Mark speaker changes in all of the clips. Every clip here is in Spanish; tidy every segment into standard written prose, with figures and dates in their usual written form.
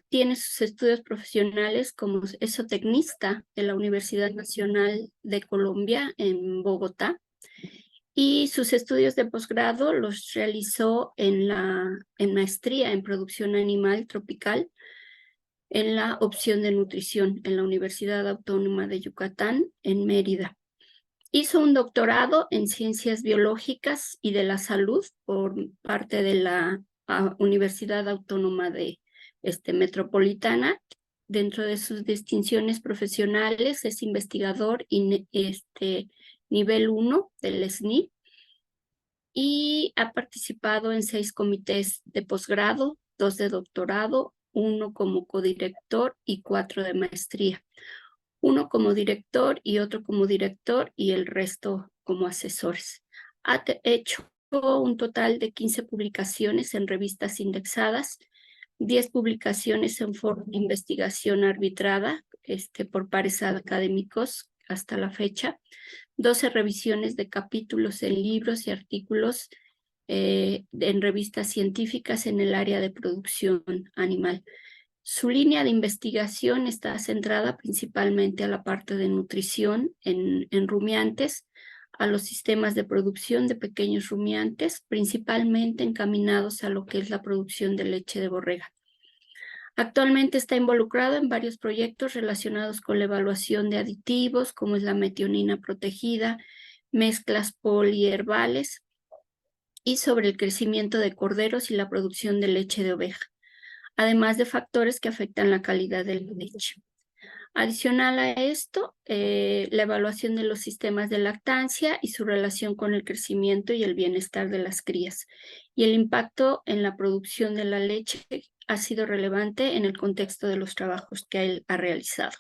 Speaker 1: Tiene sus estudios profesionales como es zootecnista de la Universidad Nacional de Colombia en Bogotá, y sus estudios de posgrado los realizó en maestría en producción animal tropical en la opción de nutrición en la Universidad Autónoma de Yucatán en Mérida. Hizo un doctorado en ciencias biológicas y de la salud por parte de la Universidad Autónoma de Metropolitana. Dentro de sus distinciones profesionales es investigador nivel 1 del SNI, y ha participado en 6 comités de posgrado, 2 de doctorado, 1 como codirector y 4 de maestría. 1 como director y otro como director y el resto como asesores. Ha hecho un total de 15 publicaciones en revistas indexadas, 10 publicaciones en foro de investigación arbitrada por pares académicos hasta la fecha, 12 revisiones de capítulos en libros y artículos en revistas científicas en el área de producción animal. Su línea de investigación está centrada principalmente a la parte de nutrición en rumiantes, a los sistemas de producción de pequeños rumiantes, principalmente encaminados a lo que es la producción de leche de borrega. Actualmente está involucrado en varios proyectos relacionados con la evaluación de aditivos, como es la metionina protegida, mezclas poliherbales, y sobre el crecimiento de corderos y la producción de leche de oveja, además de factores que afectan la calidad de la leche. Adicional a esto, la evaluación de los sistemas de lactancia y su relación con el crecimiento y el bienestar de las crías. Y el impacto en la producción de la leche ha sido relevante en el contexto de los trabajos que él ha realizado.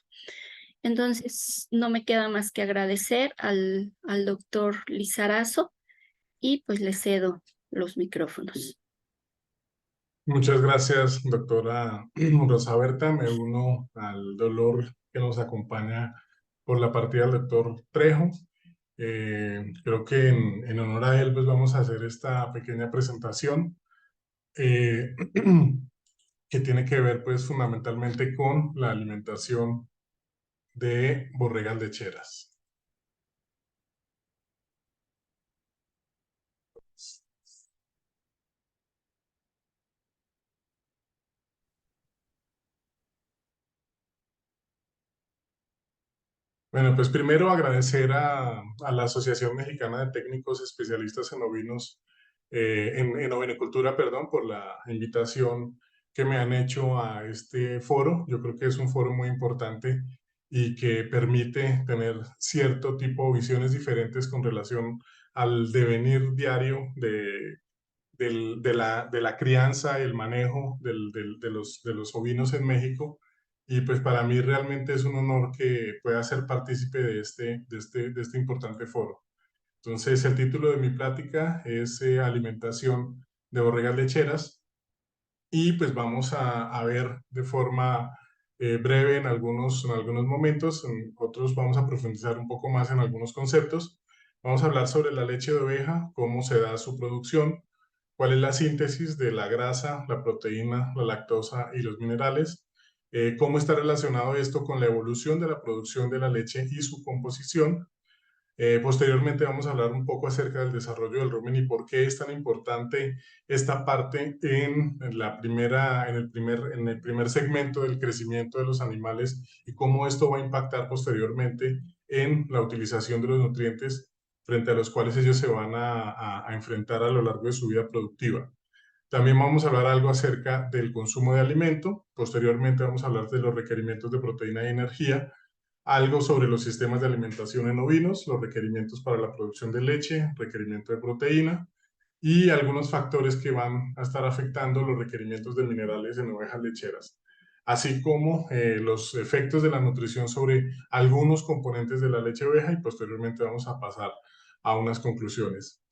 Speaker 1: Entonces, no me queda más que agradecer al doctor Lizarazo, y pues le cedo los micrófonos.
Speaker 2: Muchas gracias, doctora Rosa Berta. Me uno al dolor que nos acompaña por la partida del doctor Trejo. Creo que en honor a él, pues vamos a hacer esta pequeña presentación que tiene que ver, pues, fundamentalmente con la alimentación de borregas lecheras. Bueno, pues primero agradecer a la Asociación Mexicana de Técnicos Especialistas en Ovinos, en ovinocultura, perdón, por la invitación que me han hecho a este foro. Yo creo que es un foro muy importante y que permite tener cierto tipo de visiones diferentes con relación al devenir diario de la crianza y el manejo de los ovinos en México. Y pues para mí realmente es un honor que pueda ser partícipe de este importante foro. Entonces, el título de mi plática es Alimentación de borregas lecheras, y pues vamos a ver de forma breve en algunos momentos, en otros vamos a profundizar un poco más en algunos conceptos. Vamos a hablar sobre la leche de oveja, cómo se da su producción, cuál es la síntesis de la grasa, la proteína, la lactosa y los minerales, cómo está relacionado esto con la evolución de la producción de la leche y su composición. Posteriormente vamos a hablar un poco acerca del desarrollo del rumen y por qué es tan importante esta parte en el primer segmento del crecimiento de los animales, y cómo esto va a impactar posteriormente en la utilización de los nutrientes frente a los cuales ellos se van a enfrentar a lo largo de su vida productiva. También vamos a hablar algo acerca del consumo de alimento. Posteriormente vamos a hablar de los requerimientos de proteína y energía, algo sobre los sistemas de alimentación en ovinos, los requerimientos para la producción de leche, requerimiento de proteína y algunos factores que van a estar afectando los requerimientos de minerales en ovejas lecheras, así como los efectos de la nutrición sobre algunos componentes de la leche de oveja, y posteriormente vamos a pasar a unas conclusiones.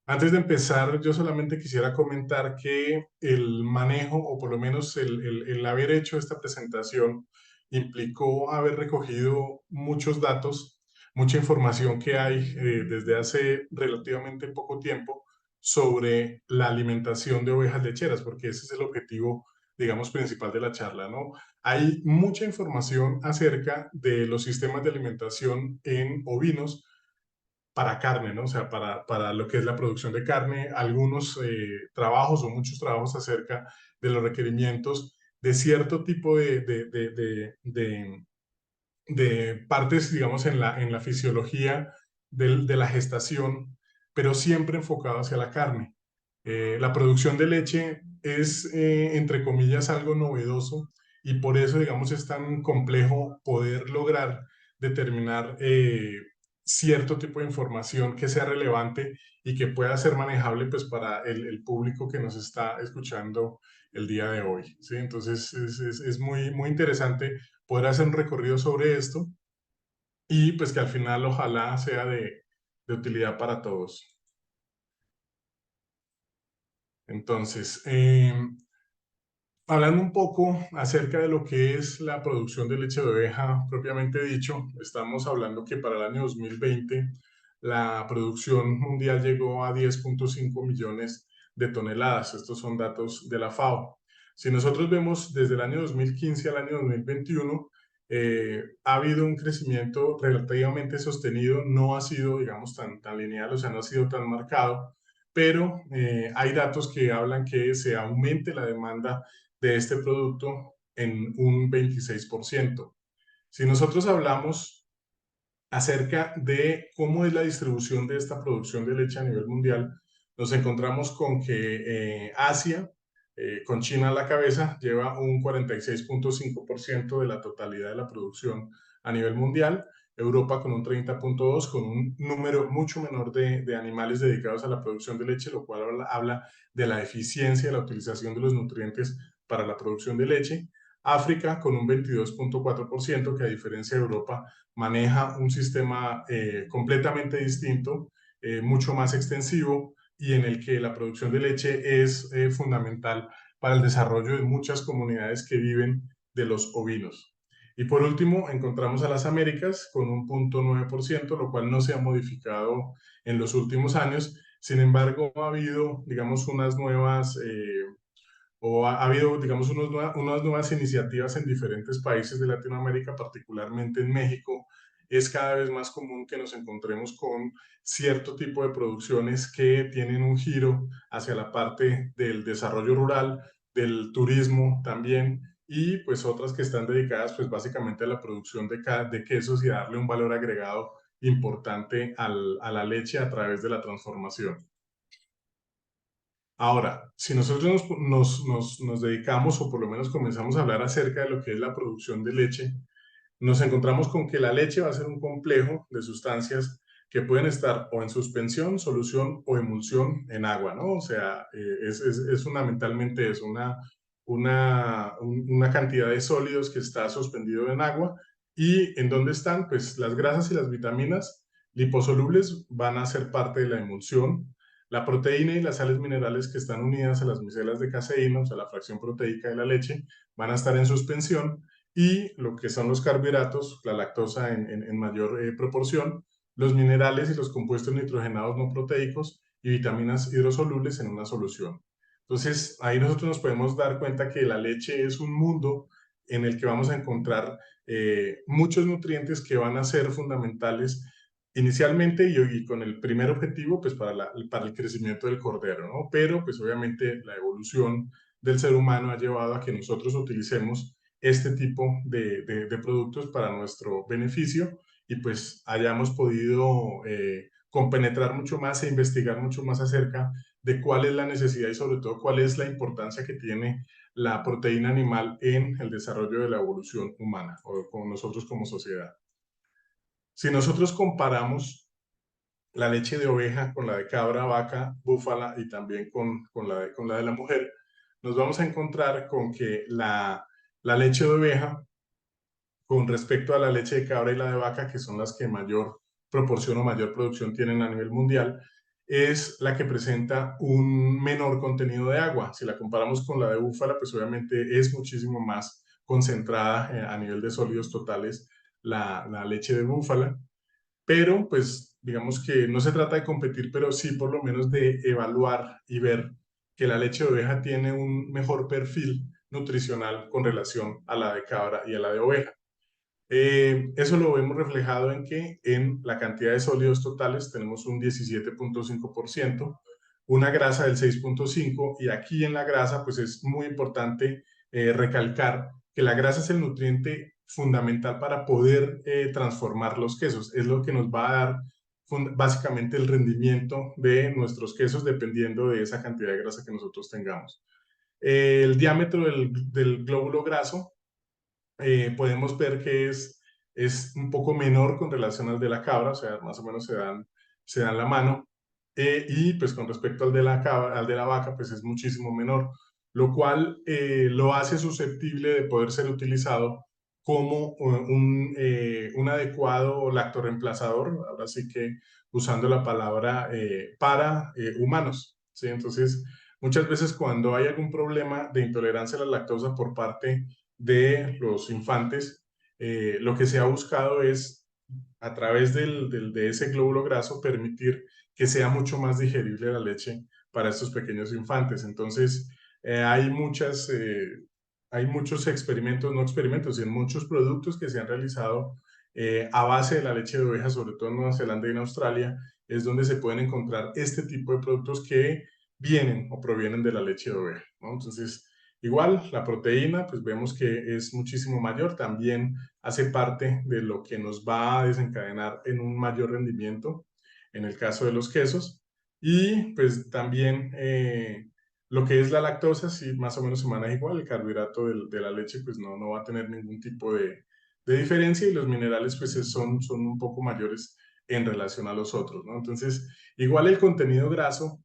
Speaker 2: Antes de empezar, yo solamente quisiera comentar que el manejo, o por lo menos el haber hecho esta presentación, implicó haber recogido muchos datos, mucha información que hay desde hace relativamente poco tiempo sobre la alimentación de ovejas lecheras, porque ese es el objetivo digamos, principal de la charla, ¿no? Hay mucha información acerca de los sistemas de alimentación en ovinos para carne, ¿no? O sea, para lo que es la producción de carne, algunos trabajos o muchos trabajos acerca de los requerimientos de cierto tipo de partes, digamos, en la fisiología de la gestación, pero siempre enfocado hacia la carne. La producción de leche es, entre comillas, algo novedoso y por eso, digamos, es tan complejo poder lograr determinar cierto tipo de información que sea relevante y que pueda ser manejable pues, para el público que nos está escuchando el día de hoy. ¿Sí? Entonces, es muy, muy interesante poder hacer un recorrido sobre esto y pues que al final ojalá sea de utilidad para todos. Entonces, hablando un poco acerca de lo que es la producción de leche de oveja propiamente dicho, estamos hablando que para el año 2020 la producción mundial llegó a 10,5 millones de toneladas. Estos son datos de la FAO. Si nosotros vemos desde el año 2015 al año 2021, ha habido un crecimiento relativamente sostenido, no ha sido, digamos, tan lineal, o sea, no ha sido tan marcado, pero hay datos que hablan que se aumente la demanda de este producto en un 26%. Si nosotros hablamos acerca de cómo es la distribución de esta producción de leche a nivel mundial, nos encontramos con que Asia, con China a la cabeza, lleva un 46,5% de la totalidad de la producción a nivel mundial, Europa con un 30,2%, con un número mucho menor de animales dedicados a la producción de leche, lo cual habla de la eficiencia de la utilización de los nutrientes para la producción de leche. África con un 22,4%, que a diferencia de Europa maneja un sistema completamente distinto, mucho más extensivo y en el que la producción de leche es fundamental para el desarrollo de muchas comunidades que viven de los ovinos. Y por último, encontramos a las Américas con un 0,9%, lo cual no se ha modificado en los últimos años. Sin embargo, ha habido, digamos, unas nuevas o ha habido, digamos, unas nuevas iniciativas en diferentes países de Latinoamérica, particularmente en México. Es cada vez más común que nos encontremos con cierto tipo de producciones que tienen un giro hacia la parte del desarrollo rural, del turismo también, y pues otras que están dedicadas pues básicamente a la producción de quesos y darle un valor agregado importante a la leche a través de la transformación. Ahora, si nosotros nos dedicamos o por lo menos comenzamos a hablar acerca de lo que es la producción de leche, nos encontramos con que la leche va a ser un complejo de sustancias que pueden estar o en suspensión, solución o emulsión en agua, ¿no? O sea, es fundamentalmente eso, una cantidad de sólidos que está suspendido en agua y en dónde están, pues las grasas y las vitaminas liposolubles van a ser parte de la emulsión. La proteína y las sales minerales que están unidas a las micelas de caseína, o sea, la fracción proteica de la leche, van a estar en suspensión y lo que son los carbohidratos, la lactosa en mayor proporción, los minerales y los compuestos nitrogenados no proteicos y vitaminas hidrosolubles en una solución. Entonces, ahí nosotros nos podemos dar cuenta que la leche es un mundo en el que vamos a encontrar muchos nutrientes que van a ser fundamentales inicialmente y con el primer objetivo, pues para el crecimiento del cordero, ¿no? Pero pues obviamente la evolución del ser humano ha llevado a que nosotros utilicemos este tipo de productos para nuestro beneficio y pues hayamos podido compenetrar mucho más e investigar mucho más acerca de cuál es la necesidad y sobre todo cuál es la importancia que tiene la proteína animal en el desarrollo de la evolución humana o con nosotros como sociedad. Si nosotros comparamos la leche de oveja con la de cabra, vaca, búfala y también con la de la mujer, nos vamos a encontrar con que la leche de oveja con respecto a la leche de cabra y la de vaca, que son las que mayor proporción o mayor producción tienen a nivel mundial, es la que presenta un menor contenido de agua. Si la comparamos con la de búfala, pues obviamente es muchísimo más concentrada a nivel de sólidos totales la leche de búfala, pero pues digamos que no se trata de competir, pero sí por lo menos de evaluar y ver que la leche de oveja tiene un mejor perfil nutricional con relación a la de cabra y a la de oveja. Eso lo vemos reflejado en que en la cantidad de sólidos totales tenemos un 17.5%, una grasa del 6.5%, y aquí en la grasa pues es muy importante recalcar que la grasa es el nutriente fundamental para poder transformar los quesos. Es lo que nos va a dar básicamente el rendimiento de nuestros quesos dependiendo de esa cantidad de grasa que nosotros tengamos. El diámetro del glóbulo graso podemos ver que es un poco menor con relación al de la cabra, o sea, más o menos se dan la mano, y pues con respecto al de la cabra, al de la vaca, pues es muchísimo menor, lo cual lo hace susceptible de poder ser utilizado como un adecuado lactoreemplazador, ahora sí que usando la palabra para humanos, ¿sí? Entonces, muchas veces cuando hay algún problema de intolerancia a la lactosa por parte de los infantes, lo que se ha buscado es, a través de ese glóbulo graso, permitir que sea mucho más digerible la leche para estos pequeños infantes. Entonces, hay muchos experimentos, no experimentos, sino muchos productos que se han realizado a base de la leche de oveja, sobre todo en Nueva Zelanda y en Australia, es donde se pueden encontrar este tipo de productos que vienen o provienen de la leche de oveja, ¿no? Entonces, igual, la proteína, pues vemos que es muchísimo mayor, también hace parte de lo que nos va a desencadenar en un mayor rendimiento en el caso de los quesos. Y pues también lo que es la lactosa, sí, más o menos se maneja igual, el carbohidrato de la leche pues no va a tener ningún tipo de diferencia, y los minerales pues son un poco mayores en relación a los otros, ¿no? Entonces, igual el contenido graso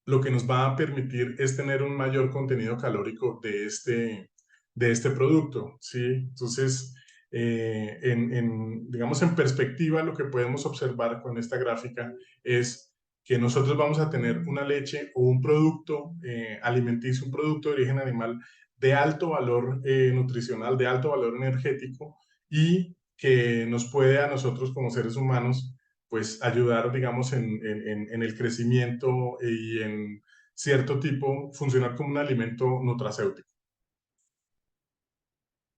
Speaker 2: lo que nos va a permitir es tener un mayor contenido calórico de este producto, ¿sí? Entonces, digamos, en perspectiva, lo que podemos observar con esta gráfica es que nosotros vamos a tener una leche o un producto alimenticio, un producto de origen animal de alto valor nutricional, de alto valor energético, y que nos puede a nosotros como seres humanos pues ayudar, digamos, en el crecimiento y en cierto tipo, funcionar como un alimento nutracéutico.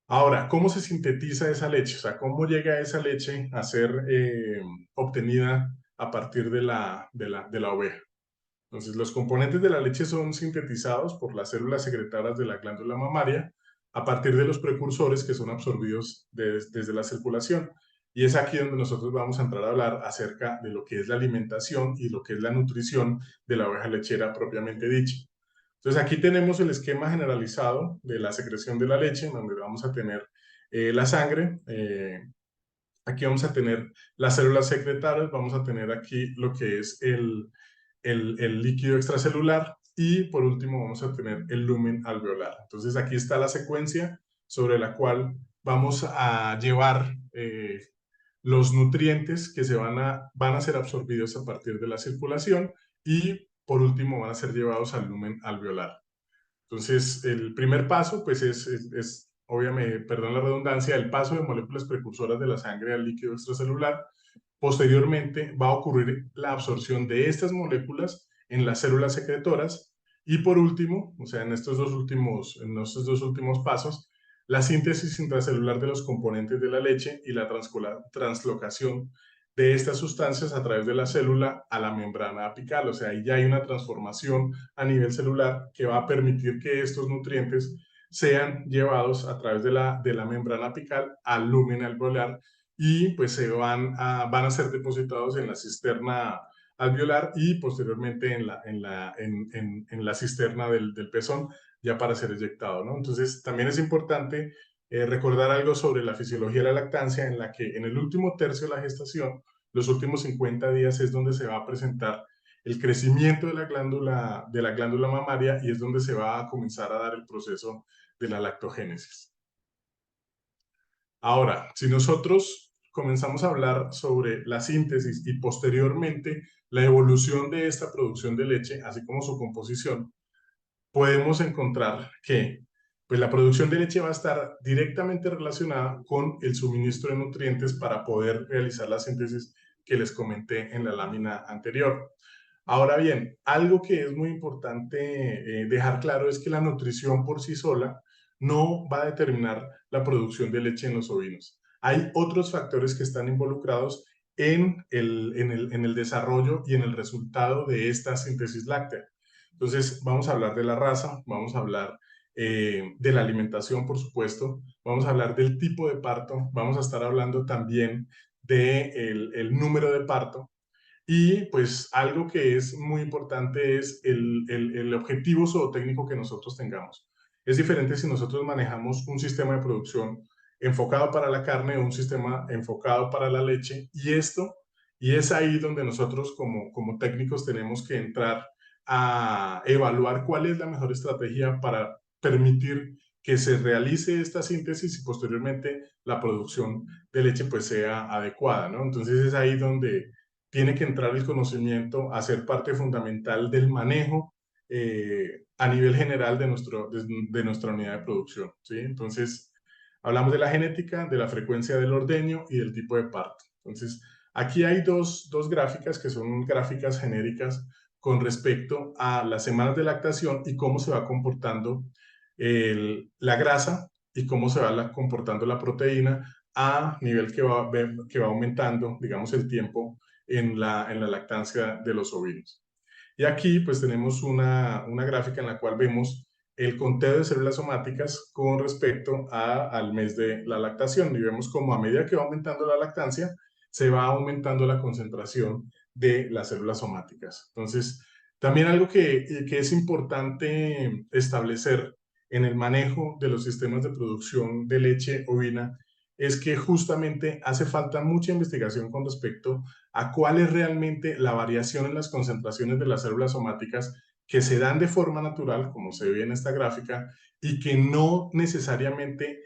Speaker 2: Ahora, ¿cómo se sintetiza esa leche? O sea, ¿cómo llega esa leche a ser obtenida a partir de la oveja? Entonces, los componentes de la leche son sintetizados por las células secretadas de la glándula mamaria a partir de los precursores que son absorbidos desde la circulación. Y es aquí donde nosotros vamos a entrar a hablar acerca de lo que es la alimentación y lo que es la nutrición de la oveja lechera propiamente dicha. Entonces, aquí tenemos el esquema generalizado de la secreción de la leche, en donde vamos a tener la sangre, aquí vamos a tener las células secretarias, vamos a tener aquí lo que es el líquido extracelular, y por último vamos a tener el lumen alveolar. Entonces aquí está la secuencia sobre la cual vamos a llevar los nutrientes que van a ser absorbidos a partir de la circulación, y por último van a ser llevados al lumen alveolar. Entonces, el primer paso, pues es obviamente, perdón la redundancia, el paso de moléculas precursoras de la sangre al líquido extracelular. Posteriormente, va a ocurrir la absorción de estas moléculas en las células secretoras. Y por último, o sea, en estos dos últimos pasos, la síntesis intracelular de los componentes de la leche y la translocación de estas sustancias a través de la célula a la membrana apical. O sea, ahí ya hay una transformación a nivel celular que va a permitir que estos nutrientes sean llevados a través de la membrana apical al lumen alveolar, y pues van a ser depositados en la cisterna alveolar y posteriormente en la cisterna del pezón, ya para ser eyectado, ¿no? Entonces, también es importante recordar algo sobre la fisiología de la lactancia, en la que en el último tercio de la gestación, los últimos 50 días, es donde se va a presentar el crecimiento de la glándula mamaria, y es donde se va a comenzar a dar el proceso de la lactogénesis. Ahora, si nosotros comenzamos a hablar sobre la síntesis y posteriormente la evolución de esta producción de leche, así como su composición, podemos encontrar que pues, la producción de leche va a estar directamente relacionada con el suministro de nutrientes para poder realizar la síntesis que les comenté en la lámina anterior. Ahora bien, algo que es muy importante dejar claro es que la nutrición por sí sola no va a determinar la producción de leche en los ovinos. Hay otros factores que están involucrados en el desarrollo y en el resultado de esta síntesis láctea. Entonces, vamos a hablar de la raza, vamos a hablar de la alimentación, por supuesto, vamos a hablar del tipo de parto, vamos a estar hablando también del el número de parto. Y pues algo que es muy importante es el objetivo zootécnico que nosotros tengamos. Es diferente si nosotros manejamos un sistema de producción enfocado para la carne o un sistema enfocado para la leche. Y es ahí donde nosotros como técnicos tenemos que entrar a evaluar cuál es la mejor estrategia para permitir que se realice esta síntesis y posteriormente la producción de leche pues sea adecuada, ¿no? Entonces es ahí donde tiene que entrar el conocimiento a ser parte fundamental del manejo a nivel general de nuestra unidad de producción, ¿sí? Entonces, hablamos de la genética, de la frecuencia del ordeño y del tipo de parto. Entonces, aquí hay dos gráficas que son gráficas genéricas con respecto a las semanas de lactación y cómo se va comportando la grasa y cómo se va comportando la proteína a nivel que va aumentando, digamos, el tiempo en la lactancia de los ovinos. Y aquí pues tenemos una gráfica en la cual vemos el conteo de células somáticas con respecto al mes de la lactación y vemos como a medida que va aumentando la lactancia, se va aumentando la concentración de las células somáticas. Entonces, también algo que es importante establecer en el manejo de los sistemas de producción de leche ovina es que justamente hace falta mucha investigación con respecto a cuál es realmente la variación en las concentraciones de las células somáticas que se dan de forma natural, como se ve en esta gráfica, y que no necesariamente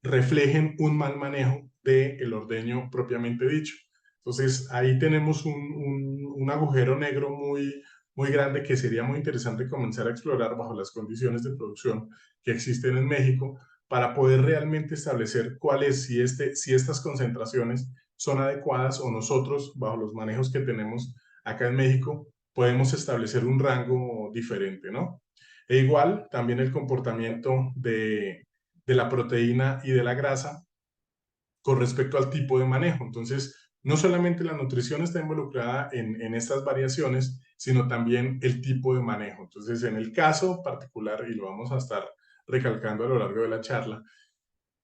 Speaker 2: reflejen un mal manejo del ordeño propiamente dicho. Entonces, ahí tenemos un agujero negro muy grande que sería muy interesante comenzar a explorar bajo las condiciones de producción que existen en México para poder realmente establecer cuáles, si estas concentraciones son adecuadas o nosotros, bajo los manejos que tenemos acá en México, podemos establecer un rango diferente, ¿no? E igual, también el comportamiento de la proteína y de la grasa con respecto al tipo de manejo. Entonces, no solamente la nutrición está involucrada en estas variaciones, sino también el tipo de manejo. Entonces, en el caso particular, y lo vamos a estar recalcando a lo largo de la charla,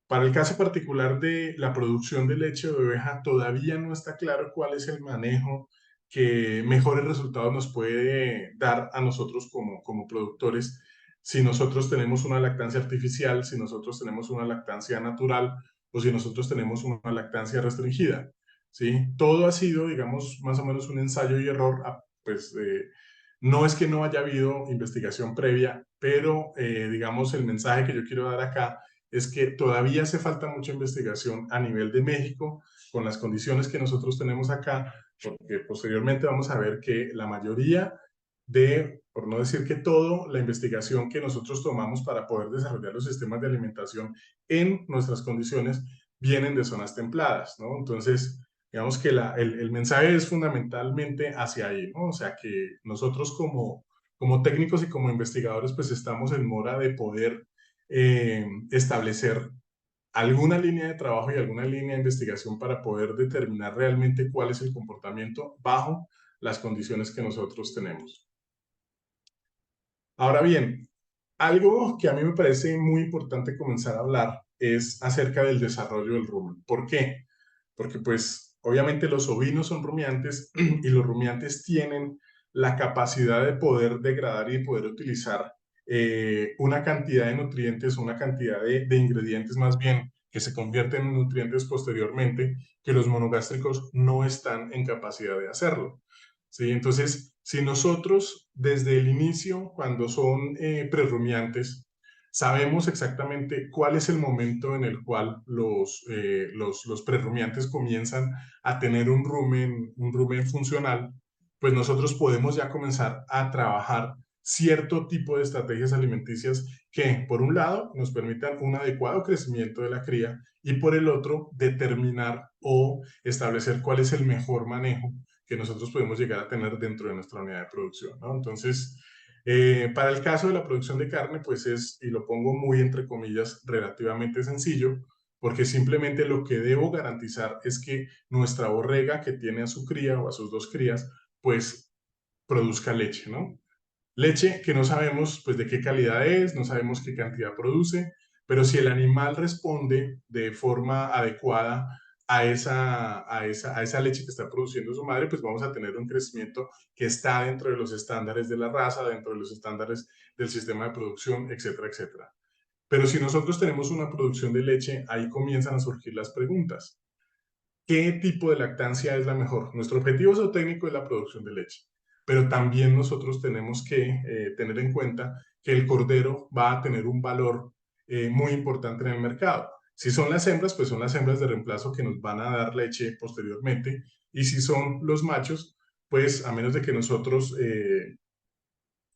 Speaker 2: para el caso particular de la producción de leche de oveja, todavía no está claro cuál es el manejo que mejores resultados nos puede dar a nosotros como productores si nosotros tenemos una lactancia artificial, si nosotros tenemos una lactancia natural o si nosotros tenemos una lactancia restringida. ¿Sí? Todo ha sido, digamos, más o menos un ensayo y error. Pues no es que no haya habido investigación previa, pero digamos el mensaje que yo quiero dar acá es que todavía hace falta mucha investigación a nivel de México con las condiciones que nosotros tenemos acá, porque posteriormente vamos a ver que la mayoría por no decir que todo, la investigación que nosotros tomamos para poder desarrollar los sistemas de alimentación en nuestras condiciones vienen de zonas templadas, ¿no? Entonces, digamos que el mensaje es fundamentalmente hacia ahí, ¿no? O sea, que nosotros como técnicos y como investigadores, pues estamos en mora de poder establecer alguna línea de trabajo y alguna línea de investigación para poder determinar realmente cuál es el comportamiento bajo las condiciones que nosotros tenemos. Ahora bien, algo que a mí me parece muy importante comenzar a hablar es acerca del desarrollo del rumen. ¿Por qué? Porque pues obviamente los ovinos son rumiantes y los rumiantes tienen la capacidad de poder degradar y poder utilizar una cantidad de nutrientes, una cantidad de ingredientes más bien que se convierten en nutrientes posteriormente que los monogástricos no están en capacidad de hacerlo. ¿Sí? Entonces, si nosotros desde el inicio, cuando son prerrumiantes, sabemos exactamente cuál es el momento en el cual los prerrumiantes comienzan a tener un rumen funcional, pues nosotros podemos ya comenzar a trabajar cierto tipo de estrategias alimenticias que, por un lado, nos permitan un adecuado crecimiento de la cría y por el otro, determinar o establecer cuál es el mejor manejo que nosotros podemos llegar a tener dentro de nuestra unidad de producción, ¿no? Entonces, para el caso de la producción de carne, pues es, y lo pongo muy entre comillas, relativamente sencillo, porque simplemente lo que debo garantizar es que nuestra borrega que tiene a su cría o a sus dos crías, pues produzca leche, ¿no? Leche que no sabemos pues de qué calidad es, no sabemos qué cantidad produce, pero si el animal responde de forma adecuada a esa leche que está produciendo su madre, pues vamos a tener un crecimiento que está dentro de los estándares de la raza, dentro de los estándares del sistema de producción, etcétera, etcétera. Pero si nosotros tenemos una producción de leche, ahí comienzan a surgir las preguntas. ¿Qué tipo de lactancia es la mejor? Nuestro objetivo zootécnico es la producción de leche, pero también nosotros tenemos que tener en cuenta que el cordero va a tener un valor muy importante en el mercado. Si son las hembras, pues son las hembras de reemplazo que nos van a dar leche posteriormente, y si son los machos, pues a menos de que nosotros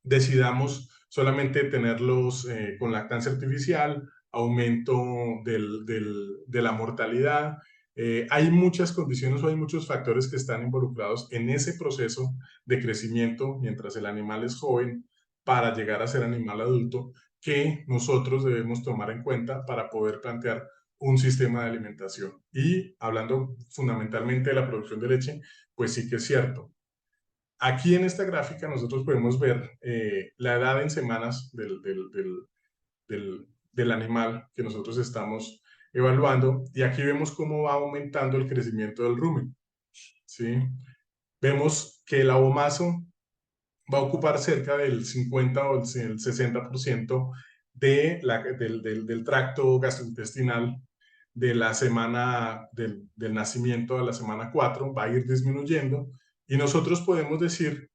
Speaker 2: decidamos solamente tenerlos con lactancia artificial, aumento de la mortalidad. Hay muchas condiciones o hay muchos factores que están involucrados en ese proceso de crecimiento mientras el animal es joven para llegar a ser animal adulto, que nosotros debemos tomar en cuenta para poder plantear un sistema de alimentación. Y hablando fundamentalmente de la producción de leche, pues sí que es cierto. Aquí en esta gráfica nosotros podemos ver la edad en semanas del animal que nosotros estamos evaluando, y aquí vemos cómo va aumentando el crecimiento del rumen, ¿sí? Vemos que el abomazo va a ocupar cerca del 50 o el 60% del tracto gastrointestinal de la semana del nacimiento a la semana 4, va a ir disminuyendo, y nosotros podemos decir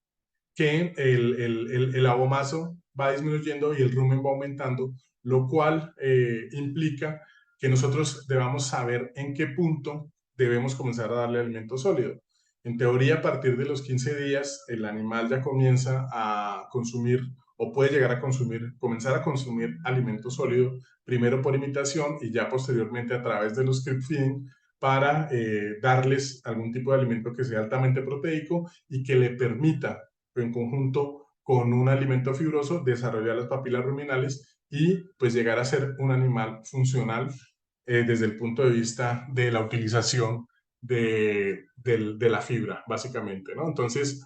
Speaker 2: que el abomazo va disminuyendo y el rumen va aumentando, lo cual implica que nosotros debamos saber en qué punto debemos comenzar a darle alimento sólido. En teoría, a partir de los 15 días, el animal ya comienza a consumir o puede llegar a consumir, comenzar a consumir alimento sólido, primero por imitación y ya posteriormente a través de los script feeding, para darles algún tipo de alimento que sea altamente proteico y que le permita, en conjunto con un alimento fibroso, desarrollar las papilas ruminales y pues llegar a ser un animal funcional desde el punto de vista de la utilización de la fibra, básicamente, ¿no? Entonces,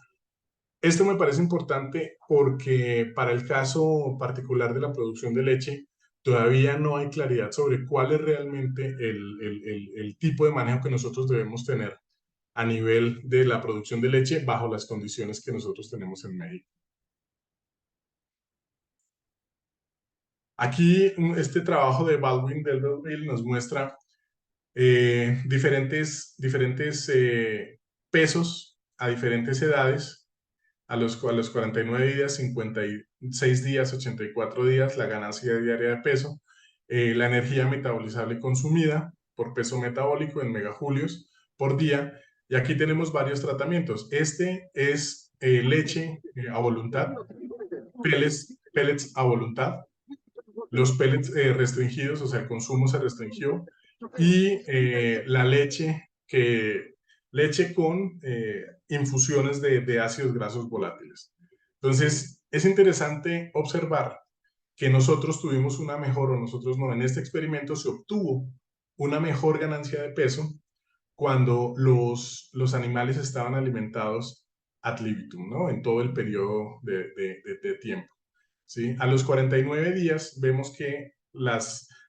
Speaker 2: esto me parece importante porque para el caso particular de la producción de leche, todavía no hay claridad sobre cuál es realmente el tipo de manejo que nosotros debemos tener a nivel de la producción de leche bajo las condiciones que nosotros tenemos en México. Aquí este trabajo de Baldwin Delville nos muestra diferentes pesos a diferentes edades, a los 49 días, 56 días, 84 días, la ganancia diaria de peso, la energía metabolizable consumida por peso metabólico en megajulios por día. Y aquí tenemos varios tratamientos. Este es leche a voluntad, pellets a voluntad, los pellets restringidos, o sea, el consumo se restringió, y la leche con infusiones de ácidos grasos volátiles. Entonces, es interesante observar que nosotros tuvimos una mejor, o nosotros no, en este experimento se obtuvo una mejor ganancia de peso cuando los animales estaban alimentados ad libitum, ¿no? En todo el periodo de tiempo, ¿sí? A los 49 días vemos que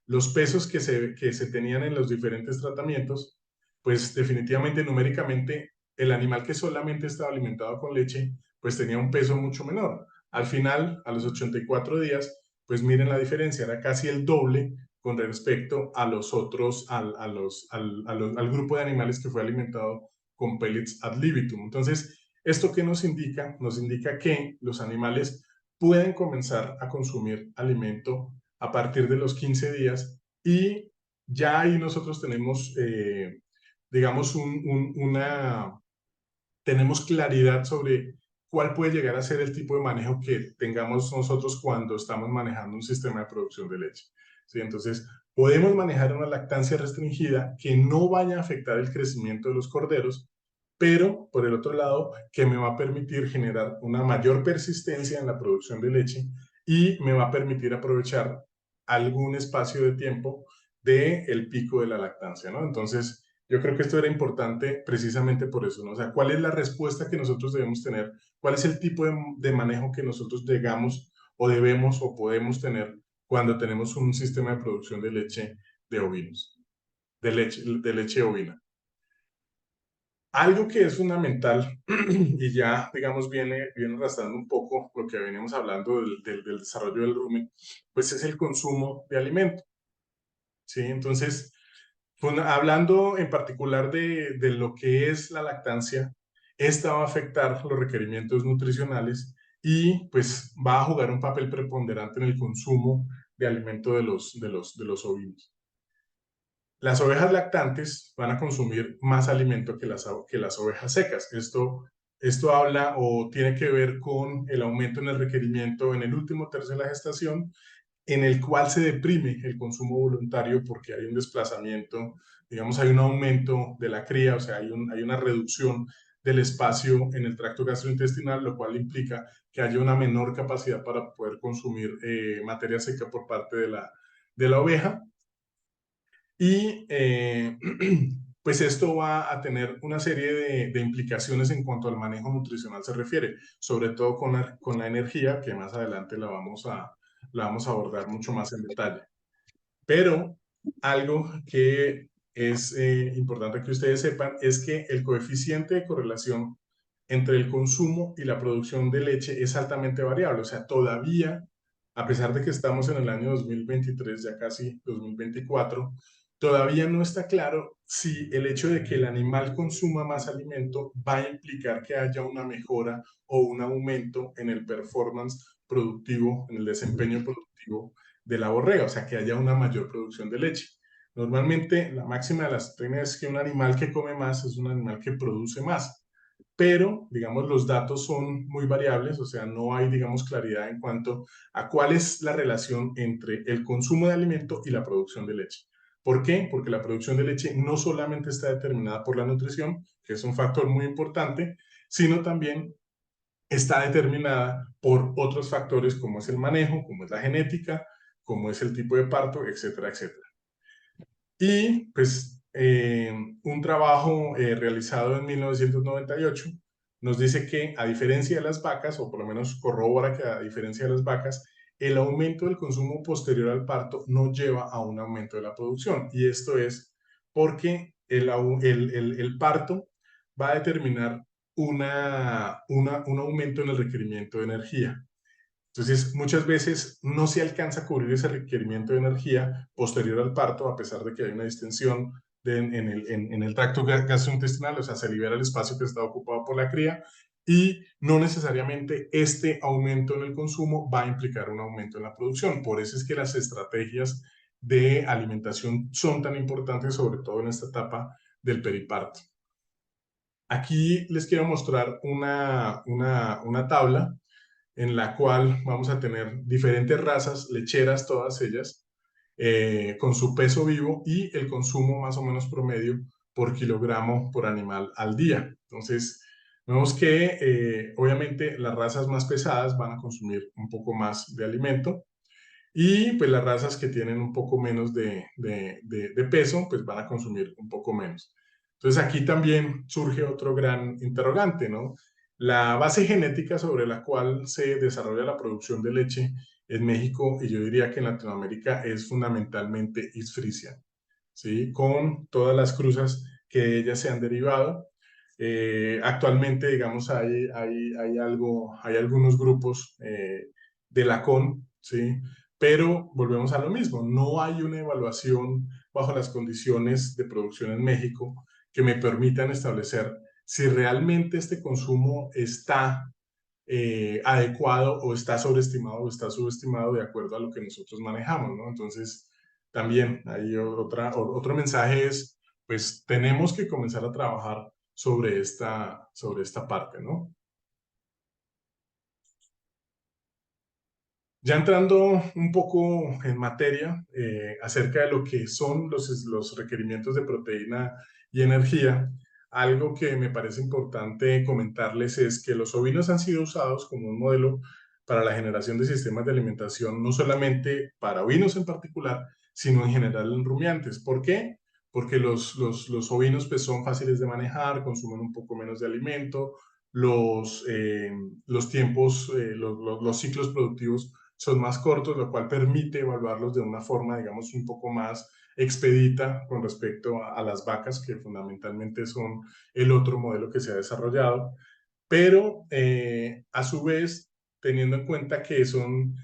Speaker 2: los pesos que se tenían en los diferentes tratamientos, pues definitivamente numéricamente el animal que solamente estaba alimentado con leche, pues tenía un peso mucho menor. Al final, a los 84 días, pues miren la diferencia, era casi el doble con respecto a los otros, al grupo de animales que fue alimentado con pellets ad libitum. Entonces, ¿esto qué nos indica? Nos indica que los animales pueden comenzar a consumir alimento a partir de los 15 días, y ya ahí nosotros tenemos, digamos, tenemos claridad sobre cuál puede llegar a ser el tipo de manejo que tengamos nosotros cuando estamos manejando un sistema de producción de leche, ¿sí? Entonces, podemos manejar una lactancia restringida que no vaya a afectar el crecimiento de los corderos, pero por el otro lado, que me va a permitir generar una mayor persistencia en la producción de leche y me va a permitir aprovechar algún espacio de tiempo del pico de la lactancia, ¿no? Entonces, yo creo que esto era importante precisamente por eso, ¿no? O sea, ¿cuál es la respuesta que nosotros debemos tener? ¿Cuál es el tipo de manejo que nosotros llegamos o debemos o podemos tener cuando tenemos un sistema de producción de leche de ovinos, de leche ovina? Algo que es fundamental y ya, digamos, viene arrastrando un poco lo que veníamos hablando del desarrollo del rumen, pues es el consumo de alimento, ¿sí? Entonces, hablando en particular de lo que es la lactancia, esta va a afectar los requerimientos nutricionales y pues va a jugar un papel preponderante en el consumo de alimento de los ovinos. Las ovejas lactantes van a consumir más alimento que las ovejas secas. Esto habla o tiene que ver con el aumento en el requerimiento en el último tercio de la gestación, en el cual se deprime el consumo voluntario porque hay un desplazamiento, digamos, hay un aumento de la cría, o sea, hay una reducción del espacio en el tracto gastrointestinal, lo cual implica que haya una menor capacidad para poder consumir materia seca por parte de la oveja. Y pues esto va a tener una serie de implicaciones en cuanto al manejo nutricional se refiere, sobre todo con la energía, que más adelante la vamos a abordar mucho más en detalle. Pero algo que es importante que ustedes sepan es que el coeficiente de correlación entre el consumo y la producción de leche es altamente variable. O sea, todavía, a pesar de que estamos en el año 2023, ya casi 2024, todavía no está claro si el hecho de que el animal consuma más alimento va a implicar que haya una mejora o un aumento en el performance productivo, en el desempeño productivo de la borrega, o sea, que haya una mayor producción de leche. Normalmente, la máxima de las técnicas es que un animal que come más es un animal que produce más, pero, digamos, los datos son muy variables, o sea, no hay, digamos, claridad en cuanto a cuál es la relación entre el consumo de alimento y la producción de leche. ¿Por qué? Porque la producción de leche no solamente está determinada por la nutrición, que es un factor muy importante, sino también está determinada por otros factores como es el manejo, como es la genética, como es el tipo de parto, etcétera, etcétera. Y pues un trabajo realizado en 1998 nos dice que a diferencia de las vacas, o por lo menos corrobora que a diferencia de las vacas, el aumento del consumo posterior al parto no lleva a un aumento de la producción. Y esto es porque el parto va a determinar un aumento en el requerimiento de energía. Entonces, muchas veces no se alcanza a cubrir ese requerimiento de energía posterior al parto, a pesar de que hay una distensión en el tracto gastrointestinal, o sea, se libera el espacio que está ocupado por la cría y no necesariamente este aumento en el consumo va a implicar un aumento en la producción. Por eso es que las estrategias de alimentación son tan importantes, sobre todo en esta etapa del periparto. Aquí les quiero mostrar una tabla en la cual vamos a tener diferentes razas lecheras, todas ellas, con su peso vivo y el consumo más o menos promedio por kilogramo por animal al día. Entonces, vemos que obviamente las razas más pesadas van a consumir un poco más de alimento y pues las razas que tienen un poco menos de peso pues van a consumir un poco menos. Entonces aquí también surge otro gran interrogante, ¿no? La base genética sobre la cual se desarrolla la producción de leche en México y yo diría que en Latinoamérica es fundamentalmente East Friesian, ¿sí? Con todas las cruzas que de ellas se han derivado. Actualmente, digamos, hay algunos grupos de la CON, ¿sí? Pero volvemos a lo mismo, no hay una evaluación bajo las condiciones de producción en México que me permitan establecer si realmente este consumo está adecuado o está sobreestimado o está subestimado de acuerdo a lo que nosotros manejamos, ¿no? Entonces, también hay otro mensaje es, pues tenemos que comenzar a trabajar sobre esta parte, ¿no? Ya entrando un poco en materia acerca de lo que son los requerimientos de proteína y energía, algo que me parece importante comentarles es que los ovinos han sido usados como un modelo para la generación de sistemas de alimentación, no solamente para ovinos en particular, sino en general en rumiantes. ¿Por qué? Porque los ovinos pues, son fáciles de manejar, consumen un poco menos de alimento, los tiempos, los ciclos productivos son más cortos, lo cual permite evaluarlos de una forma, digamos, un poco más expedita con respecto a las vacas, que fundamentalmente son el otro modelo que se ha desarrollado, pero a su vez, teniendo en cuenta que son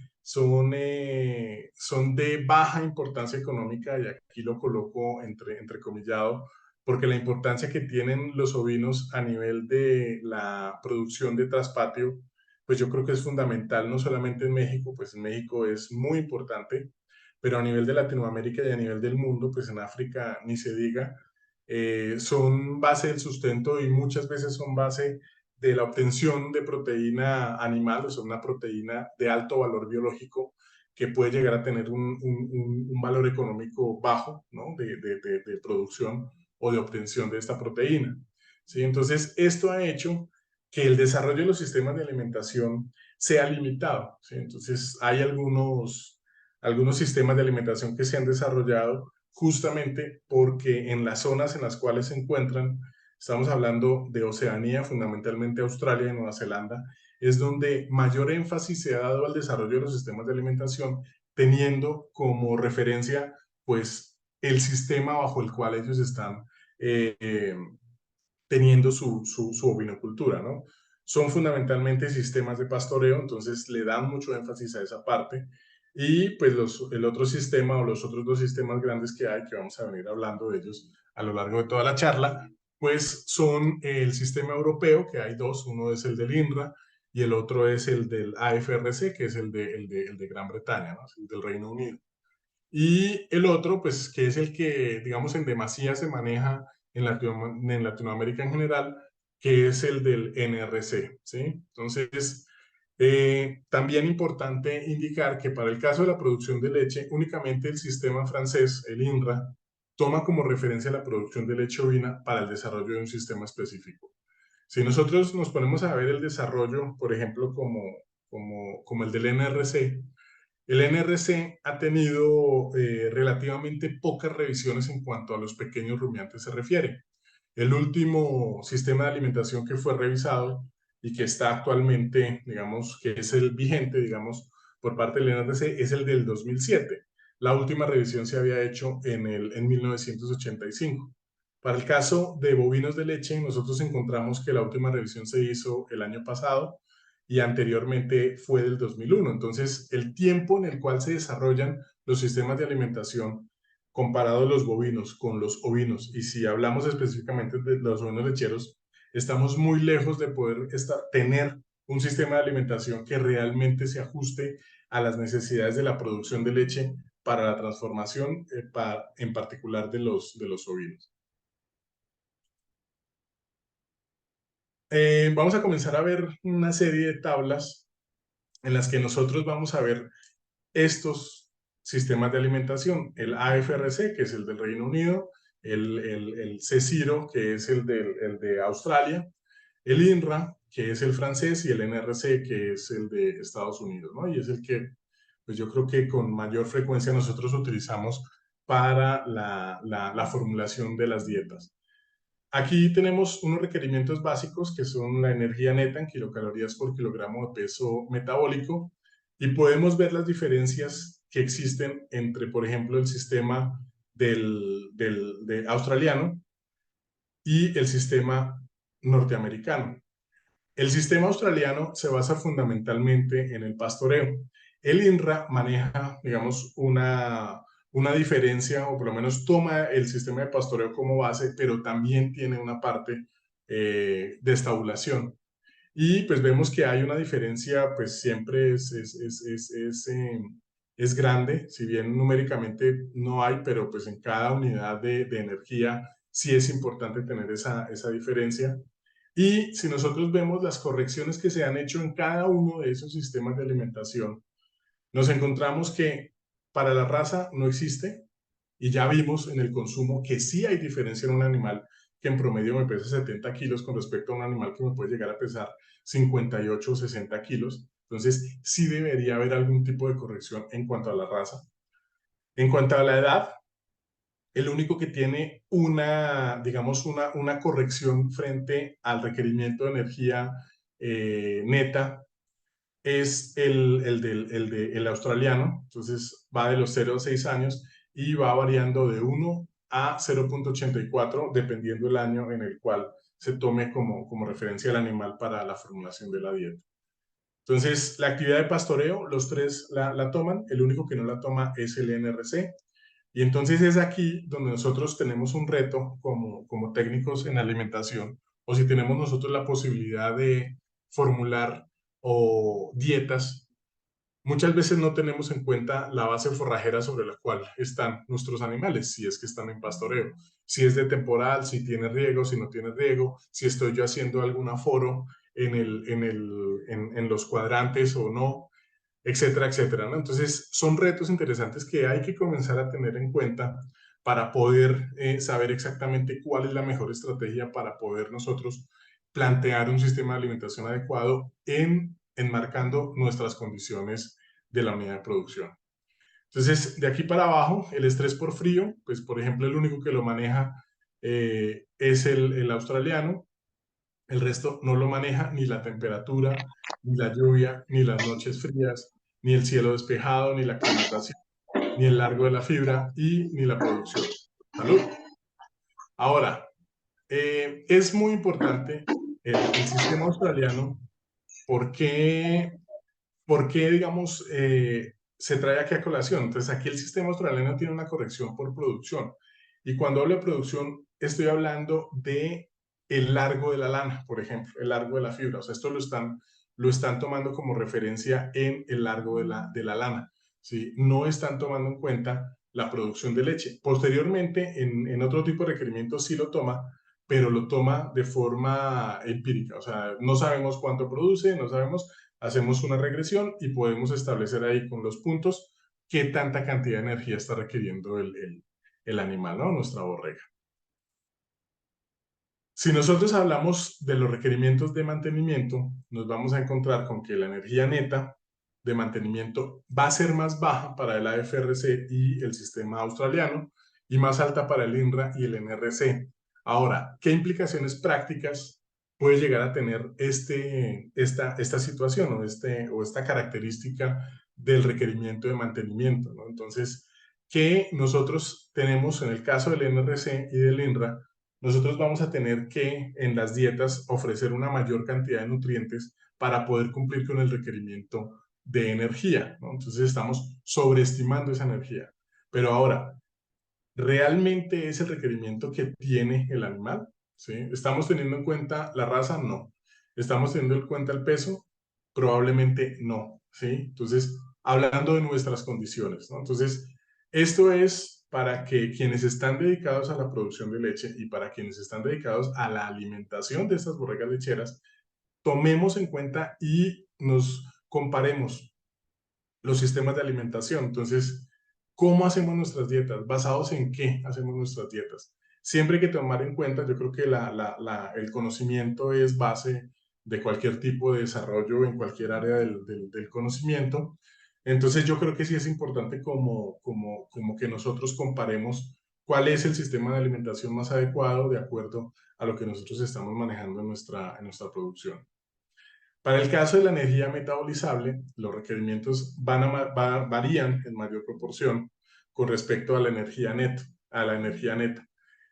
Speaker 2: de baja importancia económica, y aquí lo coloco entrecomillado, porque la importancia que tienen los ovinos a nivel de la producción de traspatio, pues yo creo que es fundamental, no solamente en México, pues en México es muy importante, pero a nivel de Latinoamérica y a nivel del mundo, pues en África ni se diga, son base del sustento y muchas veces son base de la obtención de proteína animal, o sea, una proteína de alto valor biológico que puede llegar a tener un valor económico bajo, ¿no? de producción o de obtención de esta proteína. ¿Sí? Entonces, esto ha hecho que el desarrollo de los sistemas de alimentación sea limitado. ¿Sí? Entonces, hay algunos sistemas de alimentación que se han desarrollado justamente porque en las zonas en las cuales se encuentran, estamos hablando de Oceanía, fundamentalmente Australia y Nueva Zelanda, es donde mayor énfasis se ha dado al desarrollo de los sistemas de alimentación, teniendo como referencia, pues, el sistema bajo el cual ellos están eh, eh, teniendo su ovinocultura, ¿no? Son fundamentalmente sistemas de pastoreo, entonces le dan mucho énfasis a esa parte. Y pues el otro sistema o los otros dos sistemas grandes que hay, que vamos a venir hablando de ellos a lo largo de toda la charla, pues son el sistema europeo, que hay dos, uno es el del INRA y el otro es el del AFRC, que es el de Gran Bretaña, ¿no? El del Reino Unido. Y el otro, pues, que es el que, digamos, en demasía se maneja en Latinoamérica en general, que es el del NRC, ¿sí? Entonces, también importante indicar que para el caso de la producción de leche, únicamente el sistema francés, el INRA, toma como referencia la producción de leche ovina para el desarrollo de un sistema específico. Si nosotros nos ponemos a ver el desarrollo, por ejemplo, como el del NRC, el NRC ha tenido relativamente pocas revisiones en cuanto a los pequeños rumiantes se refiere. El último sistema de alimentación que fue revisado y que está actualmente, digamos, que es el vigente, digamos, por parte del NRC, es el del 2007. La última revisión se había hecho en 1985. Para el caso de bovinos de leche, nosotros encontramos que la última revisión se hizo el año pasado y anteriormente fue del 2001. Entonces, el tiempo en el cual se desarrollan los sistemas de alimentación comparado los bovinos con los ovinos, y si hablamos específicamente de los ovinos lecheros, estamos muy lejos de poder tener un sistema de alimentación que realmente se ajuste a las necesidades de la producción de leche para la transformación, en particular de los ovinos. Vamos a comenzar a ver una serie de tablas en las que nosotros vamos a ver estos sistemas de alimentación, el AFRC, que es el del Reino Unido, el CSIRO, que es el de Australia, el INRA, que es el francés, y el NRC, que es el de Estados Unidos, ¿no? Y es el que, pues yo creo que con mayor frecuencia nosotros utilizamos para la formulación de las dietas. Aquí tenemos unos requerimientos básicos que son la energía neta en kilocalorías por kilogramo de peso metabólico, y podemos ver las diferencias que existen entre, por ejemplo, el sistema australiano y el sistema norteamericano. El sistema australiano se basa fundamentalmente en el pastoreo. El INRA maneja, digamos, una diferencia, o por lo menos toma el sistema de pastoreo como base, pero también tiene una parte de estabulación. Y pues vemos que hay una diferencia, pues siempre es grande, si bien numéricamente no hay, pero pues en cada unidad de energía sí es importante tener esa diferencia. Y si nosotros vemos las correcciones que se han hecho en cada uno de esos sistemas de alimentación, nos encontramos que para la raza no existe, y ya vimos en el consumo que sí hay diferencia en un animal que en promedio me pesa 70 kilos con respecto a un animal que me puede llegar a pesar 58 o 60 kilos. Entonces, sí debería haber algún tipo de corrección en cuanto a la raza. En cuanto a la edad, el único que tiene digamos, una corrección frente al requerimiento de energía neta es el australiano. Entonces va de los 0 a 6 años y va variando de 1 a 0,84 dependiendo el año en el cual se tome como referencia el animal para la formulación de la dieta. Entonces, la actividad de pastoreo, los tres la toman, el único que no la toma es el NRC. Y entonces es aquí donde nosotros tenemos un reto como técnicos en alimentación, o si tenemos nosotros la posibilidad de formular o dietas, muchas veces no tenemos en cuenta la base forrajera sobre la cual están nuestros animales, si es que están en pastoreo, si es de temporal, si tiene riego, si no tiene riego, si estoy yo haciendo algún aforo en los cuadrantes o no, etcétera, etcétera, ¿no? Entonces, son retos interesantes que hay que comenzar a tener en cuenta para poder saber exactamente cuál es la mejor estrategia para poder nosotros plantear un sistema de alimentación adecuado enmarcando nuestras condiciones de la unidad de producción. Entonces, de aquí para abajo, el estrés por frío, pues por ejemplo, el único que lo maneja es el australiano, el resto no lo maneja ni la temperatura, ni la lluvia, ni las noches frías, ni el cielo despejado, ni la aclimatación, ni el largo de la fibra y ni la producción. Salud. Ahora, es muy importante el sistema australiano. ¿Por qué, digamos, se trae aquí a colación? Entonces, aquí el sistema australiano tiene una corrección por producción. Y cuando hablo de producción, estoy hablando de el largo de la lana, por ejemplo, el largo de la fibra. O sea, esto lo están tomando como referencia en el largo de la lana. ¿Sí? No están tomando en cuenta la producción de leche. Posteriormente, en otro tipo de requerimientos sí lo toma, pero lo toma de forma empírica. O sea, no sabemos cuánto produce, no sabemos, hacemos una regresión y podemos establecer ahí con los puntos qué tanta cantidad de energía está requiriendo el animal, ¿no? Nuestra borrega. Si nosotros hablamos de los requerimientos de mantenimiento, nos vamos a encontrar con que la energía neta de mantenimiento va a ser más baja para el AFRC y el sistema australiano y más alta para el INRA y el NRC. Ahora, ¿qué implicaciones prácticas puede llegar a tener esta situación o esta característica del requerimiento de mantenimiento, ¿no? Entonces, ¿qué nosotros tenemos en el caso del NRC y del INRA? Nosotros vamos a tener que en las dietas ofrecer una mayor cantidad de nutrientes para poder cumplir con el requerimiento de energía, ¿no? Entonces estamos sobreestimando esa energía. Pero ahora, ¿realmente es el requerimiento que tiene el animal? ¿Sí? ¿Estamos teniendo en cuenta la raza? No. ¿Estamos teniendo en cuenta el peso? Probablemente no. ¿Sí? Entonces, hablando de nuestras condiciones, ¿no? Entonces, esto es para que quienes están dedicados a la producción de leche y para quienes están dedicados a la alimentación de estas borregas lecheras, tomemos en cuenta y nos comparemos los sistemas de alimentación. Entonces, ¿cómo hacemos nuestras dietas? ¿Basados en qué hacemos nuestras dietas? Siempre hay que tomar en cuenta, yo creo que el conocimiento es base de cualquier tipo de desarrollo en cualquier área del conocimiento. Entonces, yo creo que sí es importante como que nosotros comparemos cuál es el sistema de alimentación más adecuado de acuerdo a lo que nosotros estamos manejando en nuestra producción. Para el caso de la energía metabolizable, los requerimientos varían en mayor proporción con respecto a la energía neta.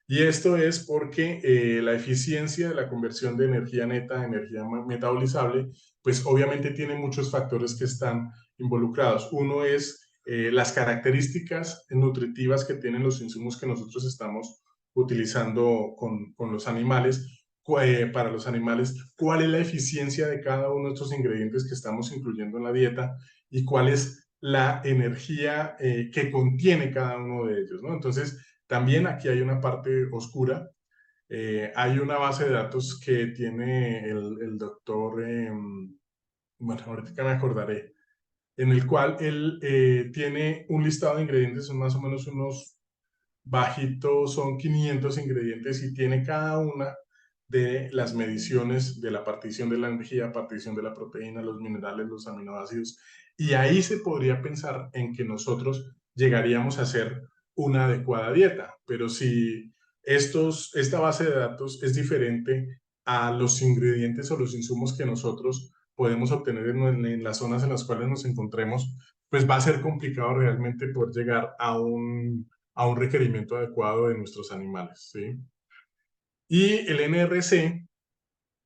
Speaker 2: Y esto es porque la eficiencia de la conversión de energía neta a energía metabolizable, pues obviamente tiene muchos factores que están involucrados. Uno es las características nutritivas que tienen los insumos que nosotros estamos utilizando con los animales, para los animales, cuál es la eficiencia de cada uno de estos ingredientes que estamos incluyendo en la dieta y cuál es la energía que contiene cada uno de ellos, ¿no? Entonces, también aquí hay una parte oscura. Hay una base de datos que tiene el doctor, bueno, ahorita me acordaré, en el cual él tiene un listado de ingredientes, son más o menos unos bajito son 500 ingredientes y tiene cada una de las mediciones de la partición de la energía, partición de la proteína, los minerales, los aminoácidos. Y ahí se podría pensar en que nosotros llegaríamos a hacer una adecuada dieta. Pero si esta base de datos es diferente a los ingredientes o los insumos que nosotros podemos obtener en las zonas en las cuales nos encontremos, pues va a ser complicado realmente poder llegar a un requerimiento adecuado de nuestros animales, ¿sí? Y el NRC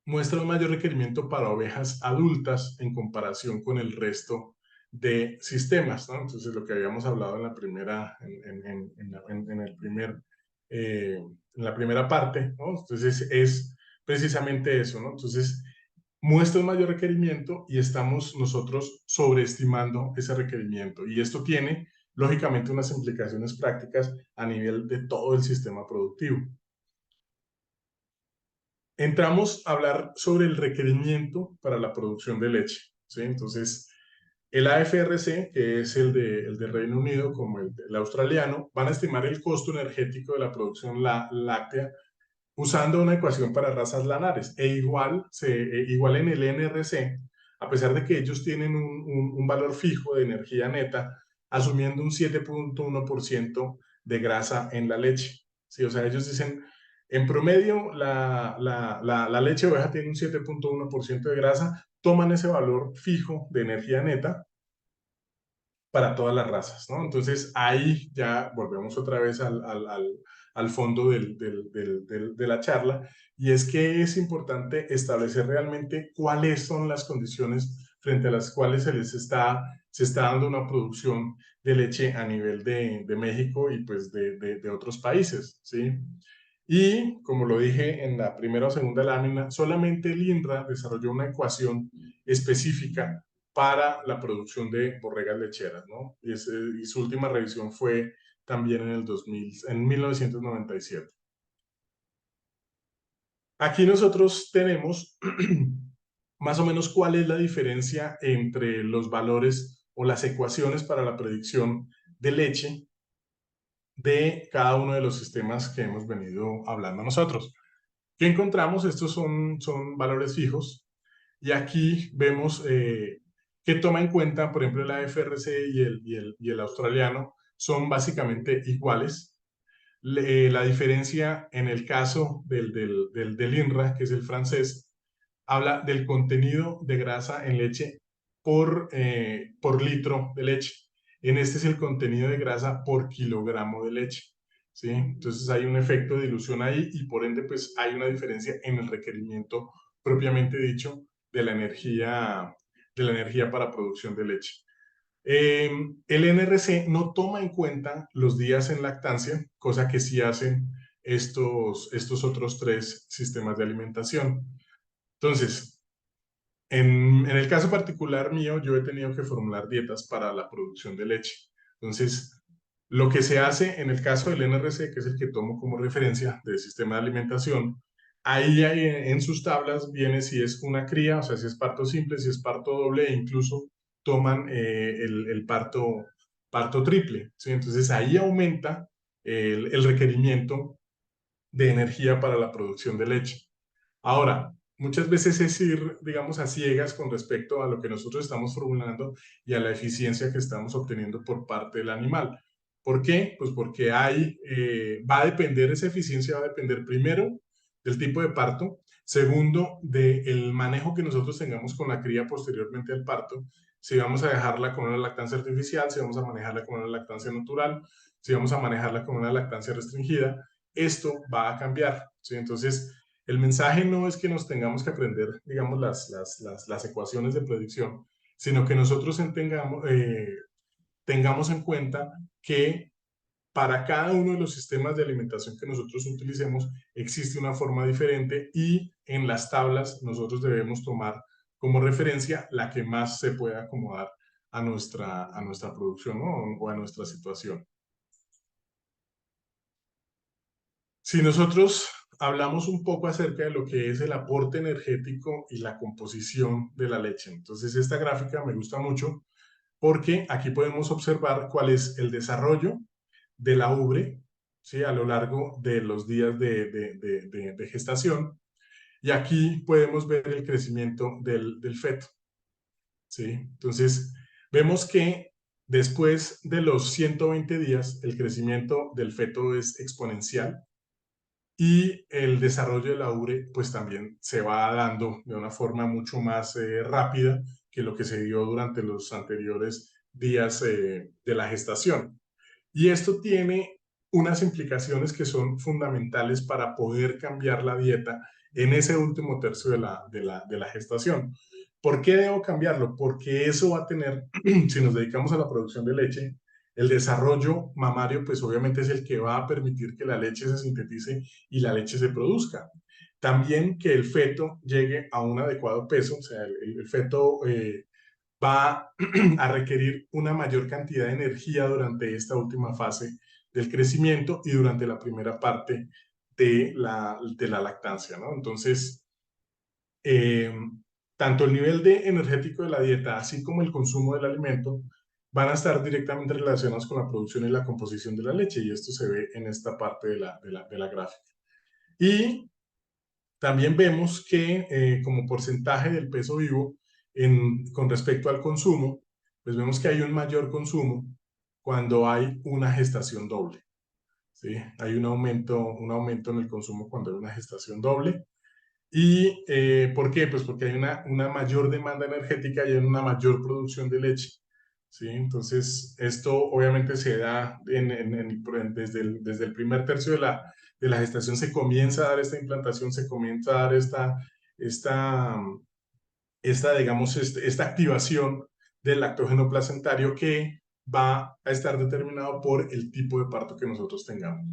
Speaker 2: muestra un mayor requerimiento para ovejas adultas en comparación con el resto de sistemas, ¿no? Entonces, lo que habíamos hablado en la primera, en el primer, en la primera parte, ¿no? Entonces, es precisamente eso, ¿no? Entonces, muestra un mayor requerimiento y estamos nosotros sobreestimando ese requerimiento. Y esto tiene, lógicamente, unas implicaciones prácticas a nivel de todo el sistema productivo. Entramos a hablar sobre el requerimiento para la producción de leche, ¿sí? Entonces, el AFRC, que es el de Reino Unido, como el australiano, van a estimar el costo energético de la producción láctea usando una ecuación para razas lanares. Igual en el NRC, a pesar de que ellos tienen un valor fijo de energía neta, asumiendo un 7.1% de grasa en la leche. ¿Sí? O sea, ellos dicen, en promedio, la leche de oveja tiene un 7.1% de grasa, toman ese valor fijo de energía neta para todas las razas, ¿no? Entonces ahí ya volvemos otra vez al fondo de la charla, y es que es importante establecer realmente cuáles son las condiciones frente a las cuales se está dando una producción de leche a nivel de México y pues de otros países, ¿sí? Y como lo dije en la primera o segunda lámina, solamente el INRA desarrolló una ecuación específica para la producción de borregas lecheras, ¿no? Y su última revisión fue también en 1997. Aquí nosotros tenemos más o menos cuál es la diferencia entre los valores o las ecuaciones para la predicción de leche de cada uno de los sistemas que hemos venido hablando nosotros. ¿Qué encontramos? Estos son valores fijos y aquí vemos que toma en cuenta, por ejemplo, la FRC y el australiano son básicamente iguales. La diferencia en el caso del INRA, que es el francés, habla del contenido de grasa en leche por litro de leche. En este es el contenido de grasa por kilogramo de leche, ¿sí? Entonces hay un efecto de dilución ahí y por ende pues hay una diferencia en el requerimiento propiamente dicho de la energía para producción de leche. El NRC no toma en cuenta los días en lactancia, cosa que sí hacen estos otros tres sistemas de alimentación. Entonces, en el caso particular mío, yo he tenido que formular dietas para la producción de leche. Entonces, lo que se hace en el caso del NRC, que es el que tomo como referencia del sistema de alimentación, ahí en sus tablas viene si es una cría, o sea, si es parto simple, si es parto doble, e incluso toman el parto triple, ¿sí? Entonces, ahí aumenta el requerimiento de energía para la producción de leche. Ahora, muchas veces es ir, digamos, a ciegas con respecto a lo que nosotros estamos formulando y a la eficiencia que estamos obteniendo por parte del animal. ¿Por qué? Pues porque va a depender, esa eficiencia va a depender primero del tipo de parto, segundo, del manejo que nosotros tengamos con la cría posteriormente al parto, si vamos a dejarla con una lactancia artificial, si vamos a manejarla con una lactancia natural, si vamos a manejarla con una lactancia restringida, esto va a cambiar, ¿sí? Entonces, el mensaje no es que nos tengamos que aprender, digamos, las ecuaciones de predicción, sino que nosotros tengamos en cuenta que para cada uno de los sistemas de alimentación que nosotros utilicemos existe una forma diferente y en las tablas nosotros debemos tomar como referencia la que más se pueda acomodar a nuestra producción, ¿no? O a nuestra situación. Si nosotros hablamos un poco acerca de lo que es el aporte energético y la composición de la leche, entonces esta gráfica me gusta mucho porque aquí podemos observar cuál es el desarrollo de la ubre, ¿sí? A lo largo de los días de gestación. Y aquí podemos ver el crecimiento del feto, ¿sí? Entonces, vemos que después de los 120 días, el crecimiento del feto es exponencial y el desarrollo de la ubre pues también se va dando de una forma mucho más rápida que lo que se dio durante los anteriores días de la gestación. Y esto tiene unas implicaciones que son fundamentales para poder cambiar la dieta en ese último tercio de la gestación. ¿Por qué debo cambiarlo? Porque eso va a tener, si nos dedicamos a la producción de leche, el desarrollo mamario, pues obviamente es el que va a permitir que la leche se sintetice y la leche se produzca. También que el feto llegue a un adecuado peso, o sea, el feto va a requerir una mayor cantidad de energía durante esta última fase del crecimiento y durante la primera parte de la lactancia, ¿no? Entonces, eh, tanto el nivel de energético de la dieta, así como el consumo del alimento, van a estar directamente relacionados con la producción y la composición de la leche, y esto se ve en esta parte de la gráfica. Y también vemos que como porcentaje del peso vivo con respecto al consumo, pues vemos que hay un mayor consumo cuando hay una gestación doble, ¿sí? Hay un aumento en el consumo cuando hay una gestación doble. ¿Y por qué? Pues porque hay una mayor demanda energética y hay una mayor producción de leche, ¿sí? Entonces, esto obviamente se da desde el primer tercio de la gestación, se comienza a dar esta implantación, se comienza a dar esta, digamos, esta activación del lactógeno placentario que va a estar determinado por el tipo de parto que nosotros tengamos,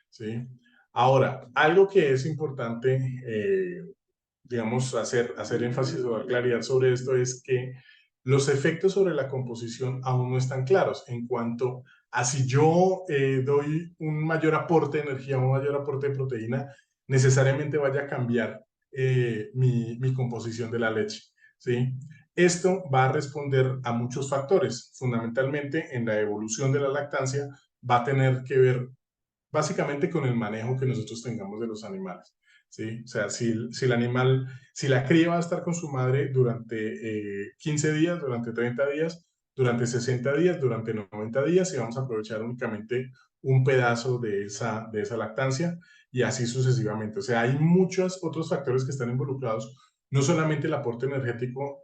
Speaker 2: ¿sí? Ahora, algo que es importante, digamos, hacer énfasis o dar claridad sobre esto es que los efectos sobre la composición aún no están claros en cuanto a si yo doy un mayor aporte de energía, un mayor aporte de proteína, necesariamente vaya a cambiar mi composición de la leche, ¿sí? Esto va a responder a muchos factores, fundamentalmente en la evolución de la lactancia, va a tener que ver básicamente con el manejo que nosotros tengamos de los animales, ¿sí? O sea, si la cría va a estar con su madre durante 15 días, durante 30 días, durante 60 días, durante 90 días, y vamos a aprovechar únicamente un pedazo de esa lactancia, y así sucesivamente. O sea, hay muchos otros factores que están involucrados, no solamente el aporte energético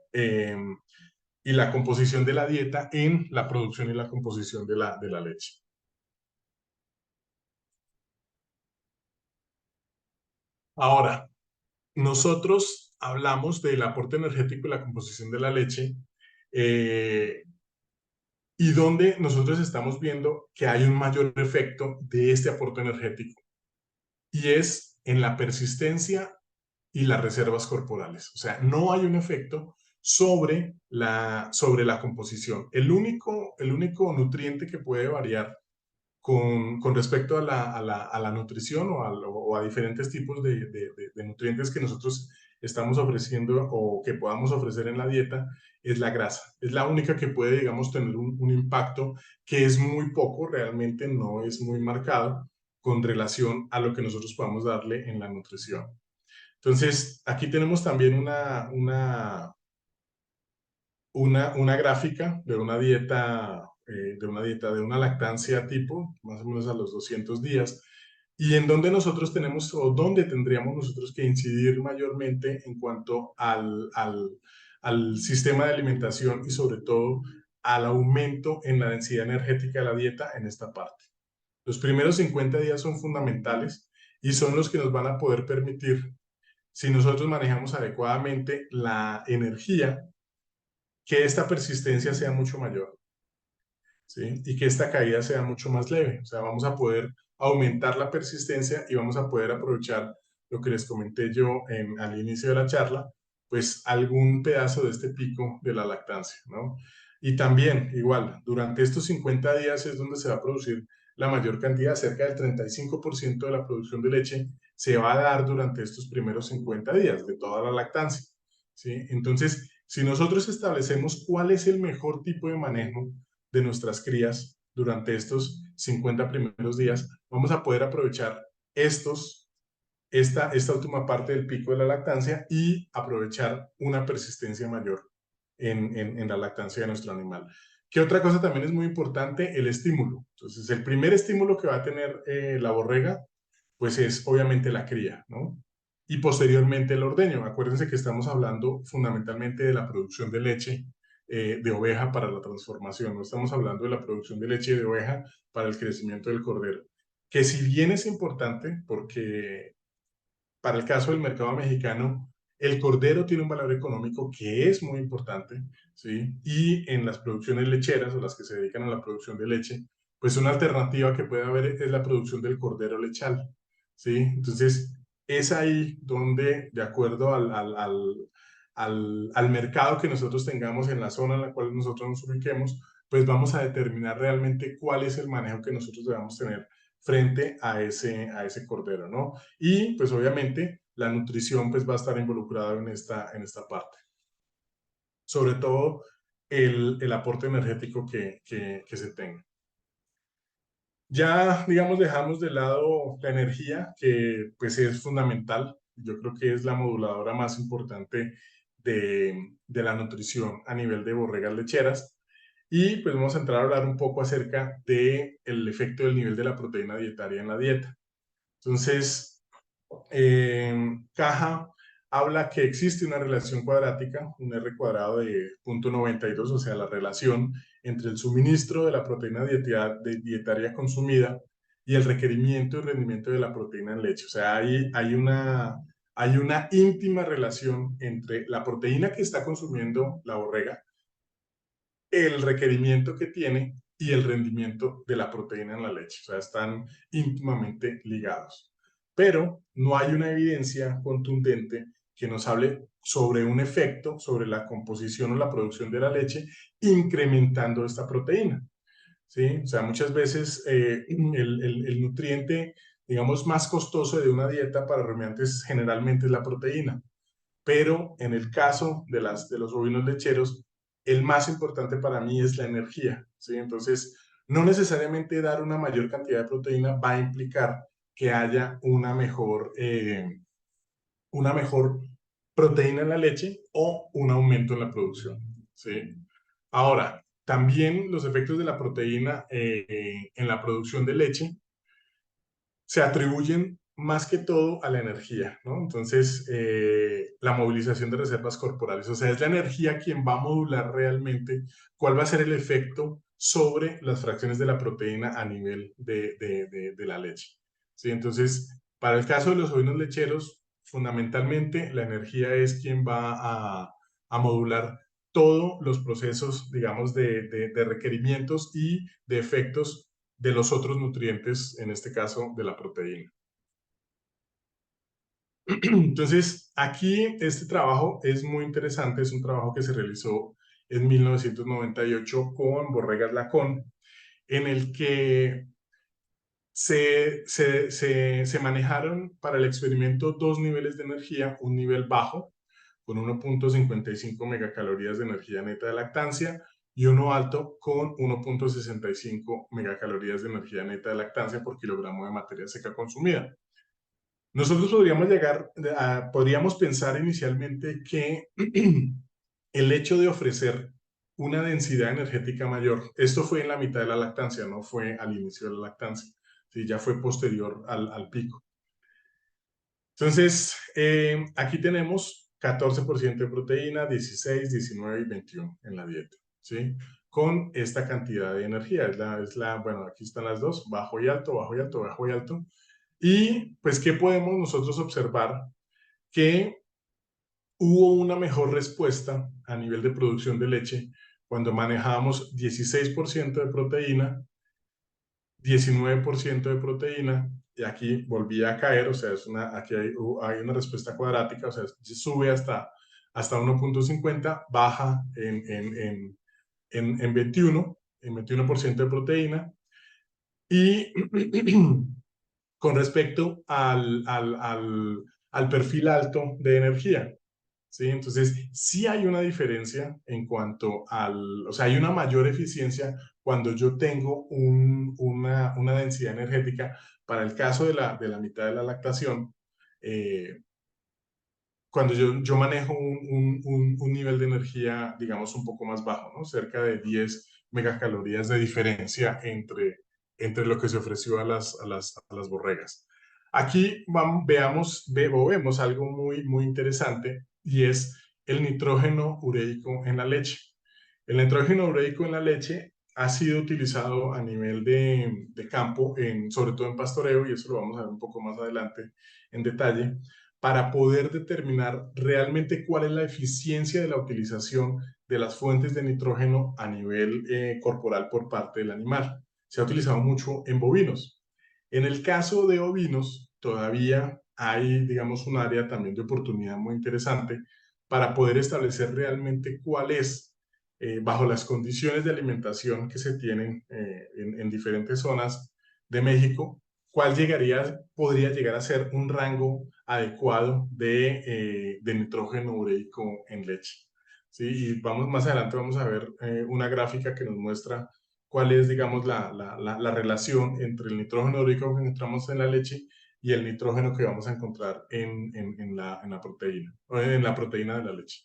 Speaker 2: y la composición de la dieta en la producción y la composición de la leche. Ahora, nosotros hablamos del aporte energético y la composición de la leche, eh, y donde nosotros estamos viendo que hay un mayor efecto de este aporte energético, y es en la persistencia y las reservas corporales. O sea, no hay un efecto sobre la composición. El único nutriente que puede variar con respecto a la nutrición o a diferentes tipos de nutrientes que nosotros estamos ofreciendo o que podamos ofrecer en la dieta, es la grasa. Es la única que puede, digamos, tener un impacto que es muy poco, realmente no es muy marcado con relación a lo que nosotros podamos darle en la nutrición. Entonces, aquí tenemos también una gráfica de una lactancia tipo, más o menos a los 200 días, y en donde nosotros tenemos o donde tendríamos nosotros que incidir mayormente en cuanto al sistema de alimentación y sobre todo al aumento en la densidad energética de la dieta en esta parte. Los primeros 50 días son fundamentales y son los que nos van a poder permitir, si nosotros manejamos adecuadamente la energía, que esta persistencia sea mucho mayor, ¿sí? Y que esta caída sea mucho más leve. O sea, vamos a poder aumentar la persistencia y vamos a poder aprovechar lo que les comenté yo al inicio de la charla, pues algún pedazo de este pico de la lactancia, ¿no? Y también, igual, durante estos 50 días es donde se va a producir la mayor cantidad, cerca del 35% de la producción de leche se va a dar durante estos primeros 50 días de toda la lactancia, ¿sí? Entonces, si nosotros establecemos cuál es el mejor tipo de manejo de nuestras crías durante estos 50 primeros días, vamos a poder aprovechar esta última parte del pico de la lactancia y aprovechar una persistencia mayor en la lactancia de nuestro animal. ¿Qué otra cosa también es muy importante? El estímulo. Entonces, el primer estímulo que va a tener la borrega, pues es obviamente la cría, ¿no? Y posteriormente el ordeño. Acuérdense que estamos hablando fundamentalmente de la producción de leche de oveja para la transformación. No estamos hablando de la producción de leche de oveja para el crecimiento del cordero. Que si bien es importante, porque para el caso del mercado mexicano, el cordero tiene un valor económico que es muy importante, ¿sí? Y en las producciones lecheras o las que se dedican a la producción de leche, pues una alternativa que puede haber es la producción del cordero lechal, ¿sí? Entonces, es ahí donde, de acuerdo al mercado que nosotros tengamos en la zona en la cual nosotros nos ubiquemos, pues vamos a determinar realmente cuál es el manejo que nosotros debamos tener frente a ese cordero, ¿no? Y pues obviamente la nutrición pues va a estar involucrada en esta parte. Sobre todo el aporte energético que se tenga. Ya, digamos, dejamos de lado la energía, que pues es fundamental. Yo creo que es la moduladora más importante de la nutrición a nivel de borregas lecheras. Y pues vamos a entrar a hablar un poco acerca del efecto del nivel de la proteína dietaria en la dieta. Entonces, Caja habla que existe una relación cuadrática, un R cuadrado de 0.92, o sea, la relación entre el suministro de la proteína dietaria consumida y el requerimiento y rendimiento de la proteína en leche. O sea, hay una íntima relación entre la proteína que está consumiendo la borrega, el requerimiento que tiene y el rendimiento de la proteína en la leche. O sea, están íntimamente ligados. Pero no hay una evidencia contundente que nos hable sobre un efecto sobre la composición o la producción de la leche incrementando esta proteína. ¿Sí? O sea, muchas veces el nutriente, digamos, más costoso de una dieta para rumiantes generalmente es la proteína, pero en el caso de los bovinos lecheros, el más importante para mí es la energía, ¿sí? Entonces, no necesariamente dar una mayor cantidad de proteína va a implicar que haya una mejor proteína en la leche o un aumento en la producción, ¿sí? Ahora, también los efectos de la proteína en la producción de leche se atribuyen más que todo a la energía, ¿no? Entonces, la movilización de reservas corporales, o sea, es la energía quien va a modular realmente cuál va a ser el efecto sobre las fracciones de la proteína a nivel de la leche, ¿sí? Entonces, para el caso de los ovinos lecheros, fundamentalmente la energía es quien va a modular todos los procesos, digamos, de requerimientos y de efectos de los otros nutrientes, en este caso de la proteína. Entonces, aquí este trabajo es muy interesante, es un trabajo que se realizó en 1998 con Borregas Lacón, en el que se manejaron para el experimento dos niveles de energía, un nivel bajo, con 1.55 megacalorías de energía neta de lactancia, y uno alto con 1.65 megacalorías de energía neta de lactancia por kilogramo de materia seca consumida. Nosotros podríamos pensar inicialmente que el hecho de ofrecer una densidad energética mayor, esto fue en la mitad de la lactancia, no fue al inicio de la lactancia, ¿sí? Ya fue posterior al pico. Entonces, aquí tenemos 14% de proteína, 16, 19 y 21 en la dieta, ¿sí? Con esta cantidad de energía. Bueno, aquí están las dos, bajo y alto, bajo y alto, bajo y alto. Y pues, ¿qué podemos nosotros observar? Que hubo una mejor respuesta a nivel de producción de leche cuando manejábamos 16% de proteína, 19% de proteína, y aquí volvía a caer, o sea, aquí hay una respuesta cuadrática, o sea, sube hasta 1.50, baja en 21, en 21% de proteína, y con respecto al perfil alto de energía, ¿sí? Entonces, sí hay una diferencia en cuanto o sea, hay una mayor eficiencia cuando yo tengo una densidad energética, para el caso de la mitad de la lactación, eh, cuando yo manejo un nivel de energía, digamos, un poco más bajo, ¿no? Cerca de 10 megacalorías de diferencia entre lo que se ofreció a las borregas. Aquí vemos algo muy interesante y es el nitrógeno ureico en la leche. El nitrógeno ureico en la leche ha sido utilizado a nivel de campo, sobre todo en pastoreo, y eso lo vamos a ver un poco más adelante en detalle, para poder determinar realmente cuál es la eficiencia de la utilización de las fuentes de nitrógeno a nivel corporal por parte del animal. Se ha utilizado mucho en bovinos. En el caso de ovinos, todavía hay, digamos, un área también de oportunidad muy interesante para poder establecer realmente cuál es, bajo las condiciones de alimentación que se tienen en diferentes zonas de México, podría llegar a ser un rango adecuado de nitrógeno ureico en leche. ¿Sí? Y más adelante vamos a ver una gráfica que nos muestra cuál es, digamos, la relación entre el nitrógeno ureico que encontramos en la leche y el nitrógeno que vamos a encontrar en la proteína, o en la proteína de la leche.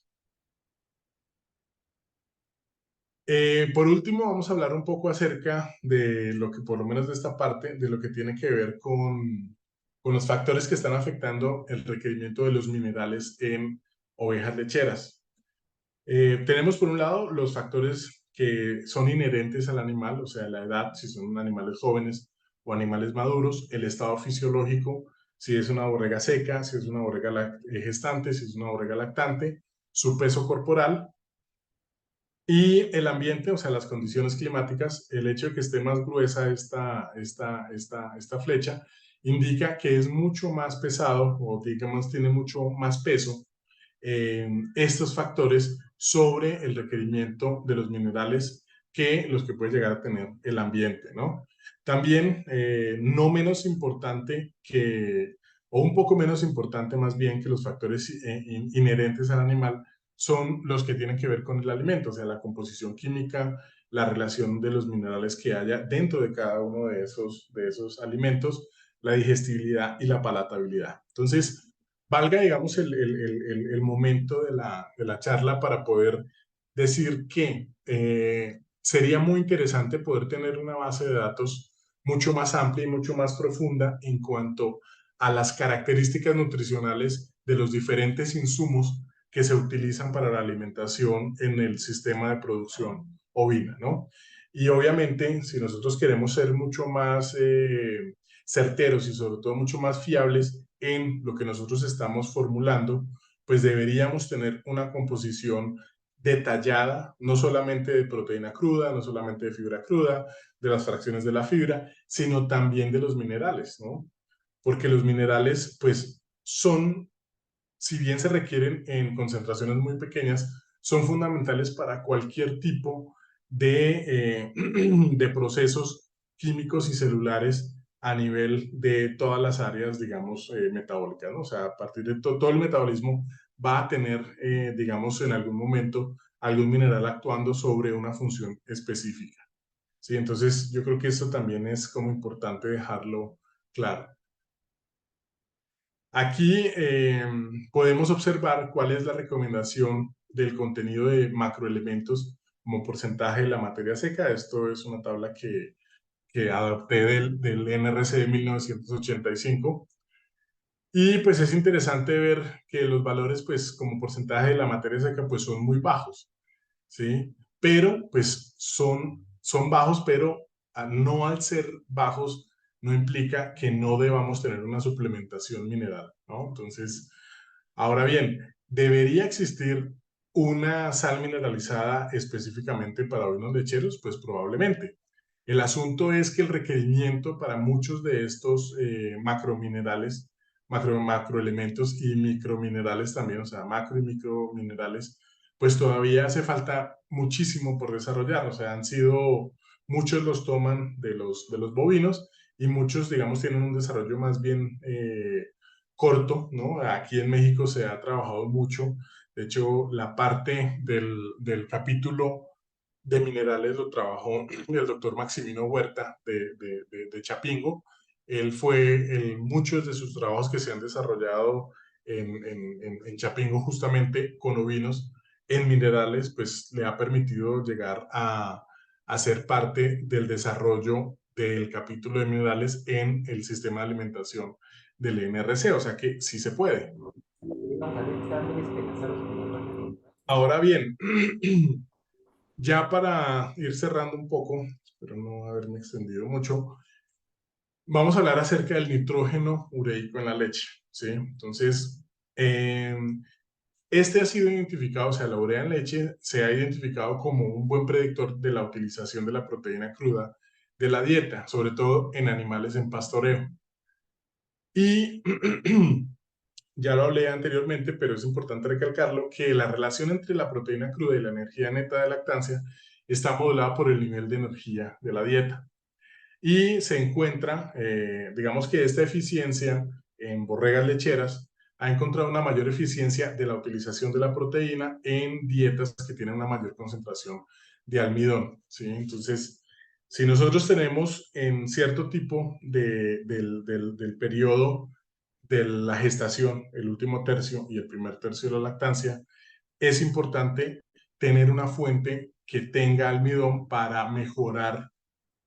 Speaker 2: Por último, vamos a hablar un poco acerca de lo que, por lo menos de esta parte, de lo que tiene que ver con los factores que están afectando el requerimiento de los minerales en ovejas lecheras. Tenemos por un lado los factores que son inherentes al animal, o sea, la edad, si son animales jóvenes o animales maduros, el estado fisiológico, si es una borrega seca, si es una borrega gestante, si es una borrega lactante, su peso corporal y el ambiente, o sea, las condiciones climáticas. El hecho de que esté más gruesa esta flecha indica que es mucho más pesado, o digamos tiene mucho más peso, estos factores sobre el requerimiento de los minerales que los que puede llegar a tener el ambiente, ¿no? También, no menos importante o un poco menos importante más bien que los factores inherentes al animal, son los que tienen que ver con el alimento, o sea, la composición química, la relación de los minerales que haya dentro de cada uno de esos alimentos, la digestibilidad y la palatabilidad. Entonces, valga, digamos, el momento de la charla para poder decir que sería muy interesante poder tener una base de datos mucho más amplia y mucho más profunda en cuanto a las características nutricionales de los diferentes insumos que se utilizan para la alimentación en el sistema de producción ovina, ¿no? Y obviamente, si nosotros queremos ser mucho más certeros y sobre todo mucho más fiables en lo que nosotros estamos formulando, pues deberíamos tener una composición detallada, no solamente de proteína cruda, no solamente de fibra cruda, de las fracciones de la fibra, sino también de los minerales, ¿no? Porque los minerales, pues, son, si bien se requieren en concentraciones muy pequeñas, son fundamentales para cualquier tipo de procesos químicos y celulares a nivel de todas las áreas, digamos, metabólicas, ¿no? O sea, a partir de todo el metabolismo va a tener, digamos, en algún momento algún mineral actuando sobre una función específica. ¿Sí? Entonces, yo creo que eso también es como importante dejarlo claro. Aquí podemos observar cuál es la recomendación del contenido de macroelementos como porcentaje de la materia seca. Esto es una tabla que adopté del NRC de 1985. Y pues es interesante ver que los valores, pues como porcentaje de la materia seca, pues son muy bajos, ¿sí? Pero pues son bajos, pero no al ser bajos no implica que no debamos tener una suplementación mineral, ¿no? Entonces, ahora bien, ¿debería existir una sal mineralizada específicamente para ovinos lecheros? Pues probablemente. El asunto es que el requerimiento para muchos de estos macrominerales, macroelementos y microminerales también, o sea, macro y microminerales, pues todavía hace falta muchísimo por desarrollar. O sea, muchos los toman de los bovinos y muchos, digamos, tienen un desarrollo más bien corto, ¿no? Aquí en México se ha trabajado mucho. De hecho, la parte del capítulo de minerales lo trabajó el doctor Maximino Huerta de Chapingo. Él fue, muchos de sus trabajos que se han desarrollado en Chapingo justamente con ovinos en minerales, pues le ha permitido llegar a ser parte del desarrollo del capítulo de minerales en el sistema de alimentación del NRC, o sea que sí se puede. Ahora bien, ya para ir cerrando un poco, espero no haberme extendido mucho, vamos a hablar acerca del nitrógeno ureico en la leche, ¿sí? Entonces, este ha sido identificado, o sea, la urea en leche se ha identificado como un buen predictor de la utilización de la proteína cruda de la dieta, sobre todo en animales en pastoreo. Y ya lo hablé anteriormente, pero es importante recalcarlo, que la relación entre la proteína cruda y la energía neta de lactancia está modulada por el nivel de energía de la dieta. Y se encuentra, digamos que esta eficiencia en borregas lecheras ha encontrado una mayor eficiencia de la utilización de la proteína en dietas que tienen una mayor concentración de almidón, ¿sí? Entonces, si nosotros tenemos en cierto tipo del periodo de la gestación, el último tercio y el primer tercio de la lactancia, es importante tener una fuente que tenga almidón para mejorar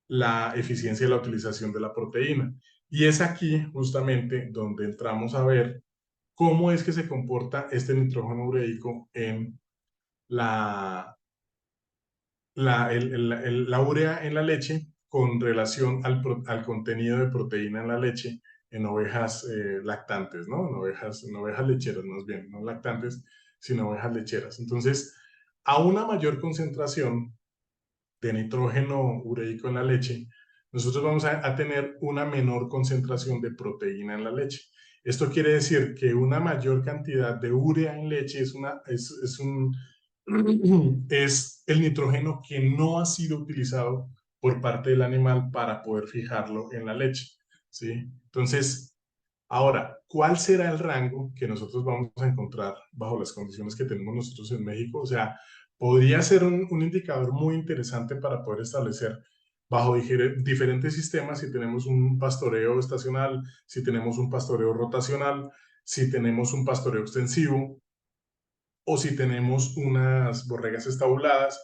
Speaker 2: la eficiencia de la utilización de la proteína. Y es aquí justamente donde entramos a ver cómo es que se comporta este nitrógeno ureico en la urea en la leche con relación al contenido de proteína en la leche en ovejas lactantes, ¿no? En ovejas lecheras más bien, no lactantes, sino ovejas lecheras. Entonces, a una mayor concentración de nitrógeno ureico en la leche, nosotros vamos a tener una menor concentración de proteína en la leche. Esto quiere decir que una mayor cantidad de urea en leche es el nitrógeno que no ha sido utilizado por parte del animal para poder fijarlo en la leche, ¿sí? Entonces, ahora, ¿cuál será el rango que nosotros vamos a encontrar bajo las condiciones que tenemos nosotros en México? O sea, podría ser un indicador muy interesante para poder establecer bajo diferentes sistemas si tenemos un pastoreo estacional, si tenemos un pastoreo rotacional, si tenemos un pastoreo extensivo o si tenemos unas borregas estabuladas.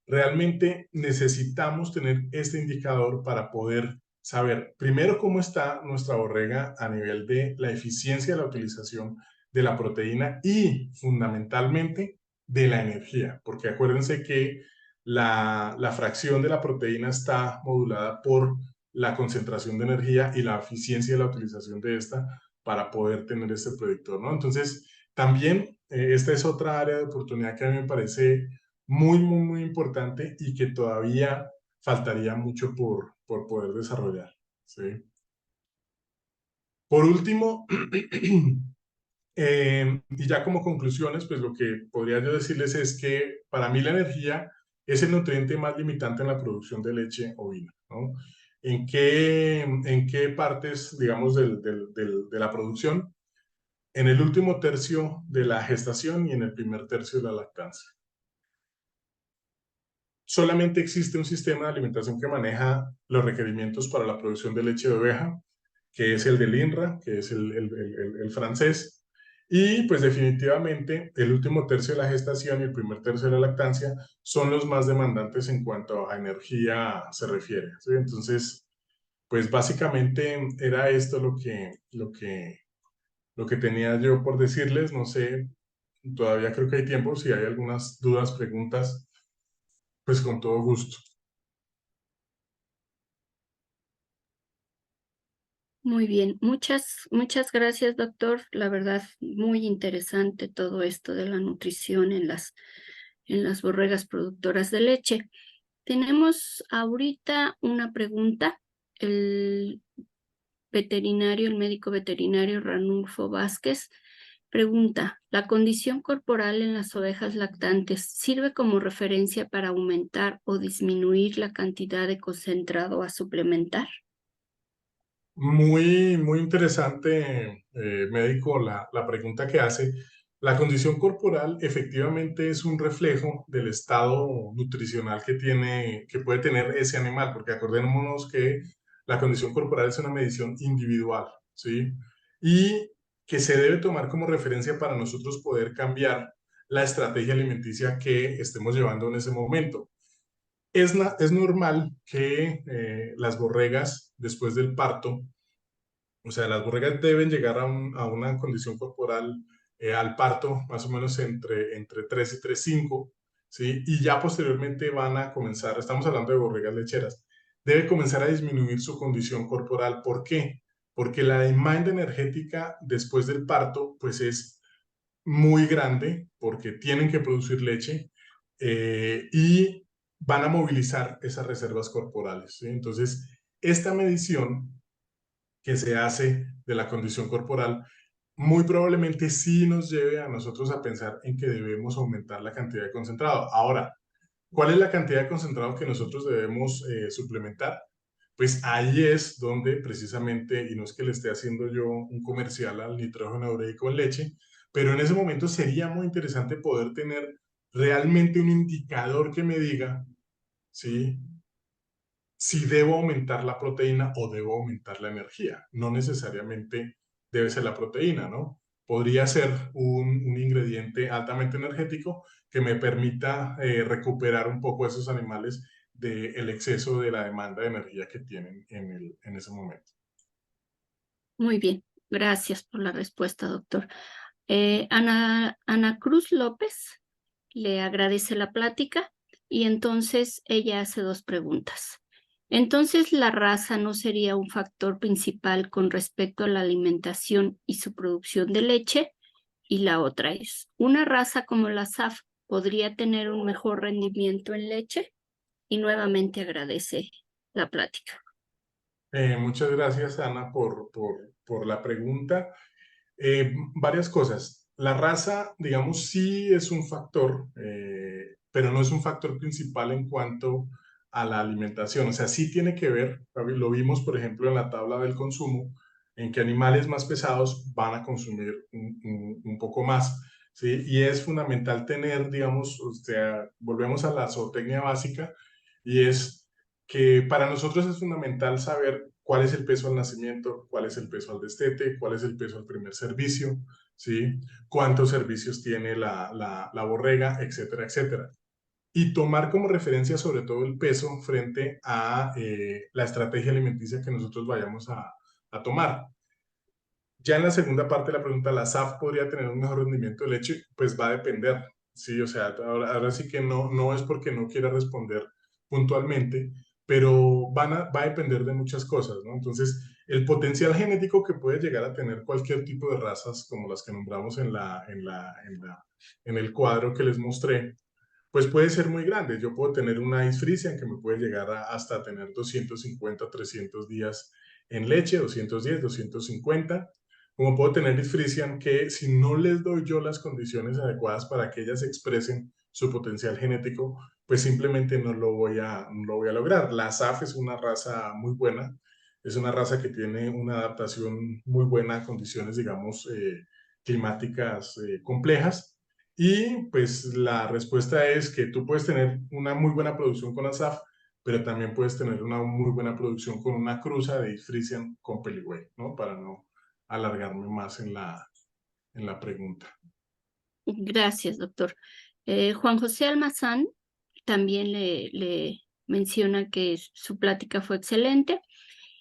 Speaker 2: Realmente necesitamos tener este indicador para poder saber primero cómo está nuestra borrega a nivel de la eficiencia de la utilización de la proteína y fundamentalmente de la energía, porque acuérdense que la fracción de la proteína está modulada por la concentración de energía y la eficiencia de la utilización de esta para poder tener este predictor, ¿no? Entonces, también esta es otra área de oportunidad que a mí me parece muy, muy, muy importante y que todavía faltaría mucho por poder desarrollar, ¿sí? Por último, y ya como conclusiones, pues lo que podría yo decirles es que para mí la energía es el nutriente más limitante en la producción de leche ovina, ¿no? ¿En qué partes, digamos, de la producción? En el último tercio de la gestación y en el primer tercio de la lactancia. Solamente existe un sistema de alimentación que maneja los requerimientos para la producción de leche de oveja, que es el del INRA, que es el francés. Y pues definitivamente el último tercio de la gestación y el primer tercio de la lactancia son los más demandantes en cuanto a energía se refiere, ¿sí? Entonces, pues básicamente era esto lo que tenía yo por decirles. No sé, todavía creo que hay tiempo. Si hay algunas dudas, preguntas, pues con todo gusto.
Speaker 1: Muy bien, muchas gracias, doctor. La verdad, muy interesante todo esto de la nutrición en las borregas productoras de leche. Tenemos ahorita una pregunta. El el médico veterinario Ranulfo Vázquez, pregunta: ¿la condición corporal en las ovejas lactantes sirve como referencia para aumentar o disminuir la cantidad de concentrado a suplementar?
Speaker 2: Muy, muy interesante, médico, la pregunta que hace. La condición corporal efectivamente es un reflejo del estado nutricional que puede tener ese animal, porque acordémonos que la condición corporal es una medición individual, ¿sí? Y que se debe tomar como referencia para nosotros poder cambiar la estrategia alimenticia que estemos llevando en ese momento. Es normal que las borregas, después del parto, o sea, las borregas deben llegar a una condición corporal al parto, más o menos entre 3 y 3,5, ¿sí? Y ya posteriormente van a comenzar, estamos hablando de borregas lecheras, debe comenzar a disminuir su condición corporal. ¿Por qué? Porque la demanda energética después del parto, pues es muy grande, porque tienen que producir leche y van a movilizar esas reservas corporales, ¿sí? Entonces, esta medición que se hace de la condición corporal, muy probablemente sí nos lleve a nosotros a pensar en que debemos aumentar la cantidad de concentrado. Ahora, ¿cuál es la cantidad de concentrado que nosotros debemos suplementar? Pues ahí es donde precisamente, y no es que le esté haciendo yo un comercial al nitrógeno ureico en leche, pero en ese momento sería muy interesante poder tener realmente un indicador que me diga, ¿sí?, si debo aumentar la proteína o debo aumentar la energía. No necesariamente debe ser la proteína, ¿no? Podría ser un ingrediente altamente energético que me permita recuperar un poco esos animales del exceso de la demanda de energía que tienen en ese momento.
Speaker 1: Muy bien, gracias por la respuesta, doctor. Ana Cruz López le agradece la plática y entonces ella hace dos preguntas. Entonces, ¿la raza no sería un factor principal con respecto a la alimentación y su producción de leche? Y la otra es, ¿una raza como la SAF podría tener un mejor rendimiento en leche? Y nuevamente agradece la plática.
Speaker 2: Muchas gracias, Ana, por la pregunta. Varias cosas. La raza, digamos, sí es un factor, pero no es un factor principal en cuanto a la alimentación. O sea, sí tiene que ver, lo vimos, por ejemplo, en la tabla del consumo, en que animales más pesados van a consumir un poco más, ¿sí? Y es fundamental tener, digamos, o sea, volvemos a la zootecnia básica, y es que para nosotros es fundamental saber cuál es el peso al nacimiento, cuál es el peso al destete, cuál es el peso al primer servicio, ¿sí? Cuántos servicios tiene la borrega, etcétera, etcétera. Y tomar como referencia sobre todo el peso frente a la estrategia alimenticia que nosotros vayamos a tomar. Ya en la segunda parte de la pregunta, ¿la SAF podría tener un mejor rendimiento de leche? Pues va a depender, sí, o sea, ahora sí que no es porque no quiera responder puntualmente, pero va a depender de muchas cosas, ¿no? Entonces, el potencial genético que puede llegar a tener cualquier tipo de razas, como las que nombramos en el cuadro que les mostré, pues puede ser muy grande. Yo puedo tener una disfrisia que me puede llegar hasta tener 250, 300 días en leche, 210, 250. Como puedo tener disfrisia que si no les doy yo las condiciones adecuadas para que ellas expresen su potencial genético, pues simplemente no lo voy a lograr. La SAF es una raza muy buena, es una raza que tiene una adaptación muy buena a condiciones, digamos, climáticas complejas, y pues la respuesta es que tú puedes tener una muy buena producción con ASAF, pero también puedes tener una muy buena producción con una cruza de Friesian con Peligüey, ¿no? Para no alargarme más en la pregunta.
Speaker 1: Gracias, doctor. Juan José Almazán también le menciona que su plática fue excelente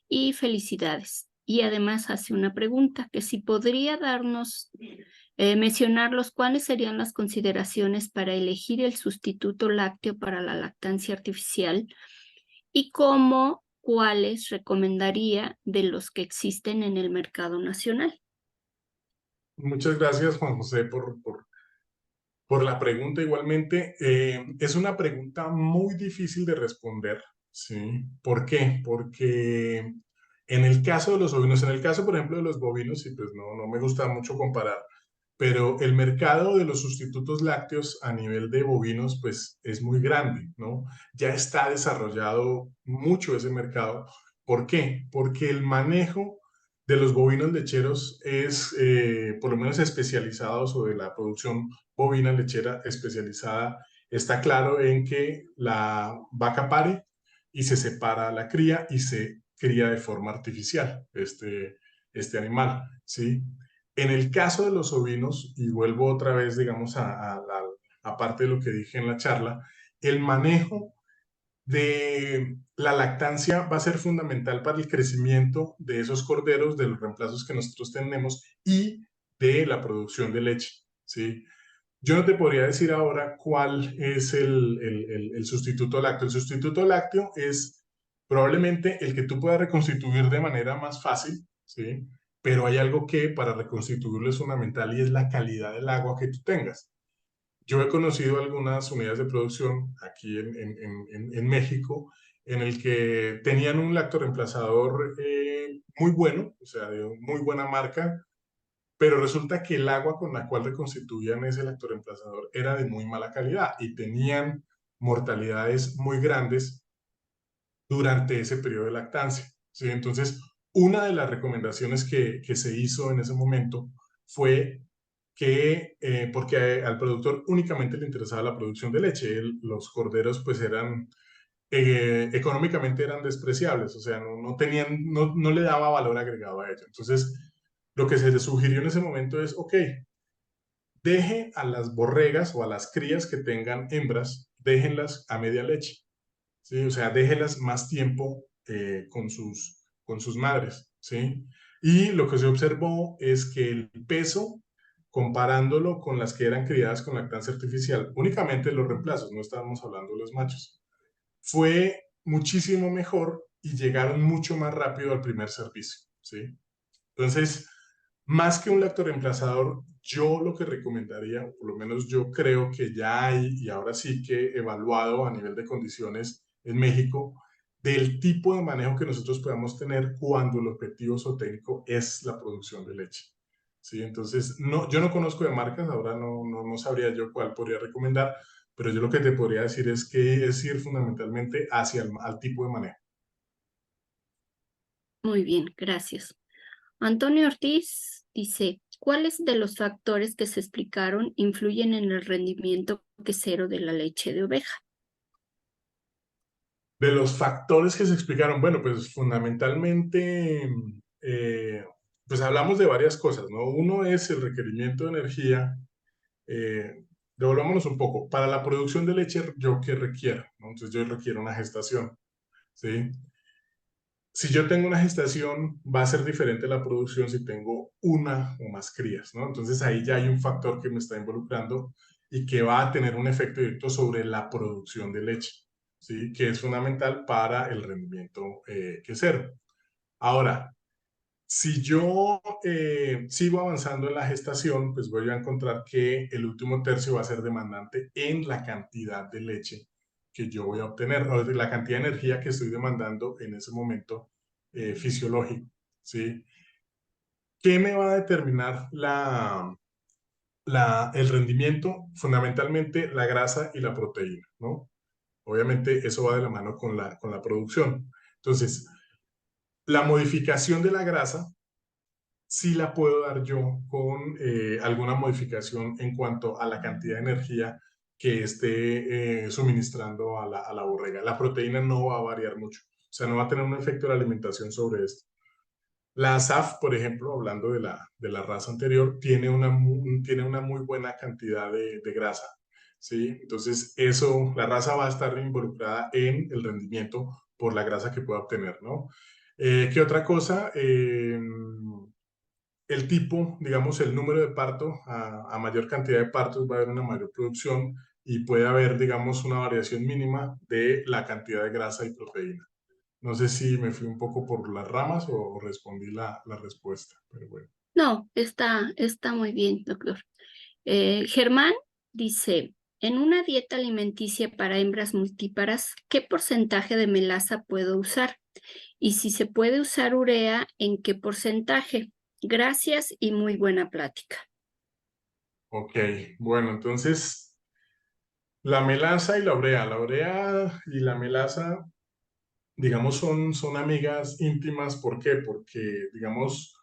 Speaker 1: y felicidades. Y además hace una pregunta, que si podría mencionarlos cuáles serían las consideraciones para elegir el sustituto lácteo para la lactancia artificial y cuáles recomendaría de los que existen en el mercado nacional.
Speaker 2: Muchas gracias, Juan José, por la pregunta. Igualmente, es una pregunta muy difícil de responder, ¿sí? ¿Por qué? Porque en el caso de los bovinos, en el caso, por ejemplo, de los bovinos, y pues no me gusta mucho comparar, pero el mercado de los sustitutos lácteos a nivel de bovinos, pues es muy grande, ¿no? Ya está desarrollado mucho ese mercado. ¿Por qué? Porque el manejo de los bovinos lecheros es, por lo menos especializados, o de la producción bovina lechera especializada, está claro en que la vaca pare y se separa la cría y se cría de forma artificial este animal, ¿sí? En el caso de los ovinos, y vuelvo otra vez, digamos, a parte de lo que dije en la charla, el manejo de la lactancia va a ser fundamental para el crecimiento de esos corderos, de los reemplazos que nosotros tenemos y de la producción de leche, ¿sí? Yo no te podría decir ahora cuál es el sustituto lácteo. El sustituto lácteo es probablemente el que tú puedas reconstituir de manera más fácil, ¿sí? Pero hay algo que para reconstituirlo es fundamental, y es la calidad del agua que tú tengas. Yo he conocido algunas unidades de producción aquí en México, en el que tenían un lactoreemplazador muy bueno, o sea, de muy buena marca, pero resulta que el agua con la cual reconstituían ese lactoreemplazador era de muy mala calidad y tenían mortalidades muy grandes durante ese periodo de lactancia, ¿sí? Entonces, una de las recomendaciones que se hizo en ese momento fue que, porque al productor únicamente le interesaba la producción de leche, los corderos pues eran, económicamente eran despreciables, o sea, no tenían, no le daba valor agregado a ello. Entonces, lo que se le sugirió en ese momento es, ok, deje a las borregas o a las crías que tengan hembras, déjenlas a media leche, ¿sí? O sea, déjelas más tiempo con sus madres, ¿sí? Y lo que se observó es que el peso, comparándolo con las que eran criadas con lactancia artificial, únicamente los reemplazos, no estábamos hablando de los machos, fue muchísimo mejor y llegaron mucho más rápido al primer servicio, ¿sí? Entonces, más que un lactoreemplazador, yo lo que recomendaría, o por lo menos yo creo que ya hay, y ahora sí que evaluado a nivel de condiciones en México, del tipo de manejo que nosotros podamos tener cuando el objetivo zootécnico es la producción de leche. ¿Sí? Entonces, no, yo no conozco de marcas, ahora no sabría yo cuál podría recomendar, pero yo lo que te podría decir es que es ir fundamentalmente hacia al tipo de manejo.
Speaker 1: Muy bien, gracias. Antonio Ortiz dice, ¿cuáles de los factores que se explicaron influyen en el rendimiento quesero de la leche de oveja?
Speaker 2: De los factores que se explicaron, bueno, pues fundamentalmente, pues hablamos de varias cosas, ¿no? Uno es el requerimiento de energía. eh, Devolvámonos un poco. Para la producción de leche, ¿yo qué requiero? ¿No? Entonces yo requiero una gestación, ¿sí? Si yo tengo una gestación, va a ser diferente la producción si tengo una o más crías, ¿no? Entonces ahí ya hay un factor que me está involucrando y que va a tener un efecto directo sobre la producción de leche, ¿sí? Que es fundamental para el rendimiento quesero. Ahora, si yo sigo avanzando en la gestación, pues voy a encontrar que el último tercio va a ser demandante en la cantidad de leche que yo voy a obtener, o de la cantidad de energía que estoy demandando en ese momento fisiológico, ¿sí? ¿Qué me va a determinar el rendimiento? Fundamentalmente la grasa y la proteína, ¿no? Obviamente eso va de la mano con con la producción. Entonces, la modificación de la grasa sí la puedo dar yo con alguna modificación en cuanto a la cantidad de energía que esté suministrando a a la borrega. La proteína no va a variar mucho, o sea, no va a tener un efecto de la alimentación sobre esto. La SAF, por ejemplo, hablando de de la raza anterior, tiene una muy buena cantidad de grasa, ¿sí? Entonces, eso, la raza va a estar involucrada en el rendimiento por la grasa que pueda obtener, ¿no? ¿Qué otra cosa? El tipo, digamos, el número de parto, a mayor cantidad de partos va a haber una mayor producción y puede haber, digamos, una variación mínima de la cantidad de grasa y proteína. No sé si me fui un poco por las ramas o respondí la respuesta, pero bueno.
Speaker 1: No, está muy bien, doctor. Germán dice, en una dieta alimenticia para hembras multíparas, ¿qué porcentaje de melaza puedo usar? Y si se puede usar urea, ¿en qué porcentaje? Gracias y muy buena plática.
Speaker 2: Ok, bueno, entonces la melaza y la urea y la melaza, digamos, son amigas íntimas. ¿Por qué? Porque, digamos,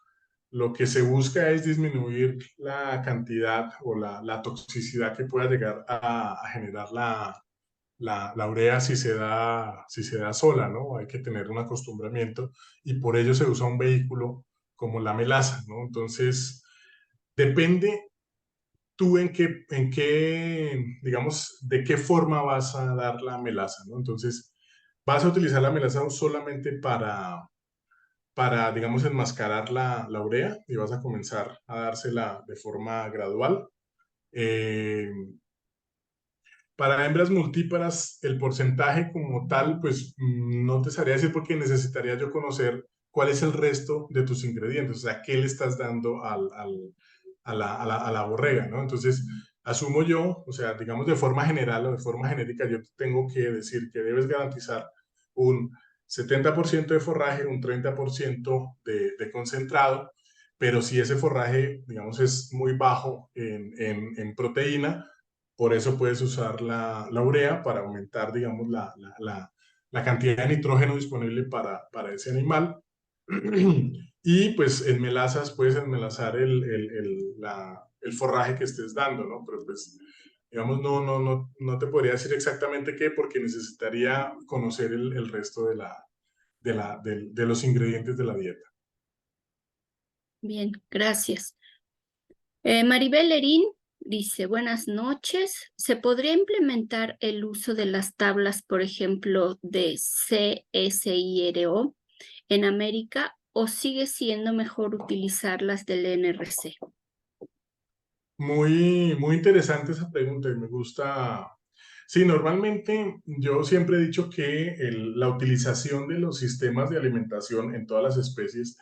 Speaker 2: lo que se busca es disminuir la cantidad o la toxicidad que pueda llegar a generar la urea si se da sola, ¿no? Hay que tener un acostumbramiento y por ello se usa un vehículo como la melaza, ¿no? Entonces, depende tú digamos, de qué forma vas a dar la melaza, ¿no? Entonces, vas a utilizar la melaza solamente digamos, enmascarar la urea y vas a comenzar a dársela de forma gradual. Eh, para hembras multíparas, el porcentaje como tal, pues no te sabría decir porque necesitaría yo conocer cuál es el resto de tus ingredientes, o sea, qué le estás dando a la borrega, ¿no? Entonces, asumo yo, o sea, digamos de forma general o de forma genérica, yo te tengo que decir que debes garantizar un 70% de forraje, un 30% de concentrado, pero si ese forraje, digamos, es muy bajo en proteína, por eso puedes usar la urea para aumentar, digamos, la cantidad de nitrógeno disponible para ese animal. Y pues en melazas puedes enmelazar el forraje que estés dando, ¿no? Pero pues, digamos, no te podría decir exactamente qué porque necesitaría conocer el resto de los ingredientes de la dieta.
Speaker 1: Bien, gracias. Maribel Lerín dice, buenas noches. ¿Se podría implementar el uso de las tablas, por ejemplo, de CSIRO en América o sigue siendo mejor utilizar las del NRC?
Speaker 2: Muy interesante esa pregunta y me gusta. Sí, normalmente yo siempre he dicho que la utilización de los sistemas de alimentación en todas las especies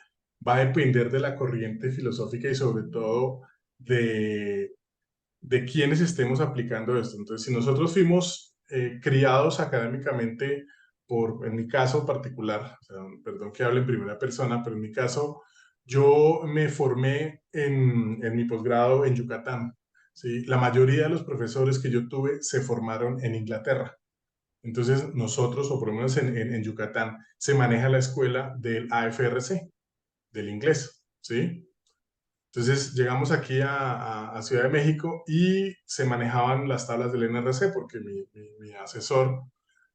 Speaker 2: va a depender de la corriente filosófica y sobre todo de, de quiénes estemos aplicando esto. Entonces, si nosotros fuimos criados académicamente en mi caso particular, o sea, perdón que hable en primera persona, pero en mi caso, yo me formé en mi posgrado en Yucatán. ¿Sí? La mayoría de los profesores que yo tuve se formaron en Inglaterra. Entonces, nosotros, o por lo menos en Yucatán, se maneja la escuela del AFRC, del inglés, ¿sí? Entonces llegamos aquí a Ciudad de México y se manejaban las tablas del NRC porque mi asesor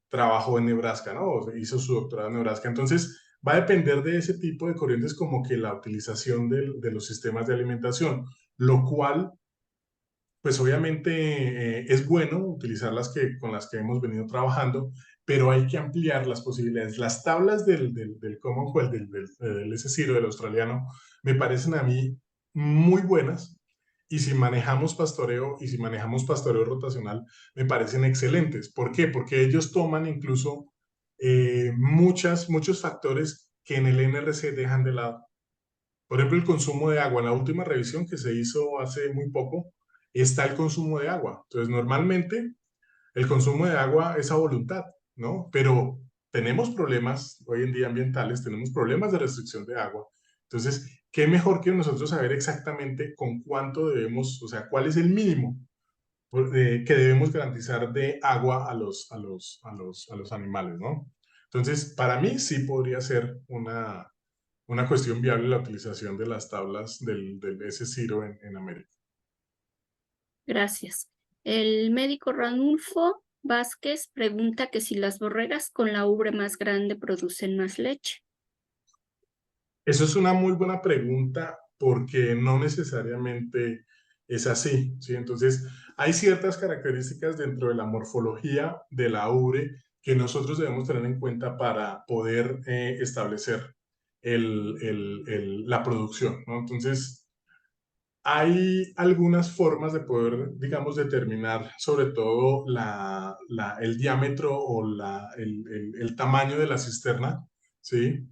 Speaker 2: trabajó en Nebraska, ¿no? O sea, hizo su doctorado en Nebraska. Entonces va a depender de ese tipo de corrientes como que la utilización de los sistemas de alimentación, lo cual pues obviamente es bueno utilizar con las que hemos venido trabajando, pero hay que ampliar las posibilidades. Las tablas del Commonwealth, del S0, del australiano, me parecen a mí muy buenas y si manejamos pastoreo y si manejamos pastoreo rotacional, me parecen excelentes. ¿Por qué? Porque ellos toman incluso muchos factores que en el NRC dejan de lado. Por ejemplo, el consumo de agua. En la última revisión que se hizo hace muy poco, está el consumo de agua. Entonces, normalmente el consumo de agua es a voluntad, ¿no? Pero tenemos problemas hoy en día ambientales, tenemos problemas de restricción de agua. Entonces, ¿qué mejor que nosotros saber exactamente con cuánto debemos, o sea, cuál es el mínimo que debemos garantizar de agua a los animales, ¿no? Entonces, para mí sí podría ser una cuestión viable la utilización de las tablas del S0 en América.
Speaker 1: Gracias. El médico Ranulfo Vázquez pregunta que si las borregas con la ubre más grande producen más leche.
Speaker 2: Eso es una muy buena pregunta porque no necesariamente es así, ¿sí? Entonces, hay ciertas características dentro de la morfología de la ubre que nosotros debemos tener en cuenta para poder establecer la producción, ¿no? Entonces, hay algunas formas de poder, digamos, determinar sobre todo el diámetro o el tamaño de la cisterna, ¿sí?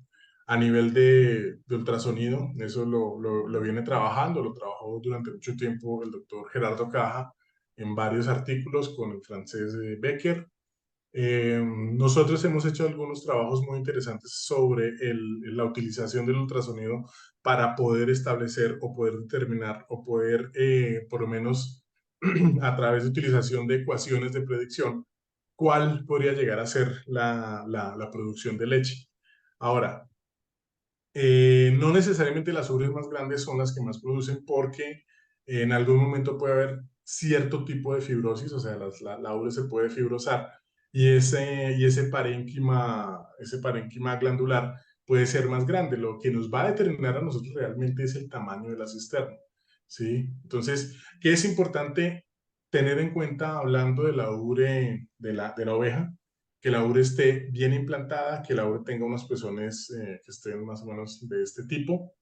Speaker 2: A nivel de ultrasonido, eso lo viene trabajando, lo trabajó durante mucho tiempo el doctor Gerardo Caja en varios artículos con el francés Becker. Nosotros hemos hecho algunos trabajos muy interesantes sobre la utilización del ultrasonido para poder establecer o poder determinar o poder, por lo menos a través de utilización de ecuaciones de predicción, cuál podría llegar a ser la producción de leche. Ahora, No necesariamente las ubres más grandes son las que más producen porque en algún momento puede haber cierto tipo de fibrosis, o sea, la ubre se puede fibrosar y ese parénquima glandular puede ser más grande. Lo que nos va a determinar a nosotros realmente es el tamaño de la cisterna, ¿sí? Entonces, ¿qué es importante tener en cuenta hablando de la ubre de la oveja? Que la ubre esté bien implantada, que la ubre tenga unos pezones que estén más o menos de este tipo,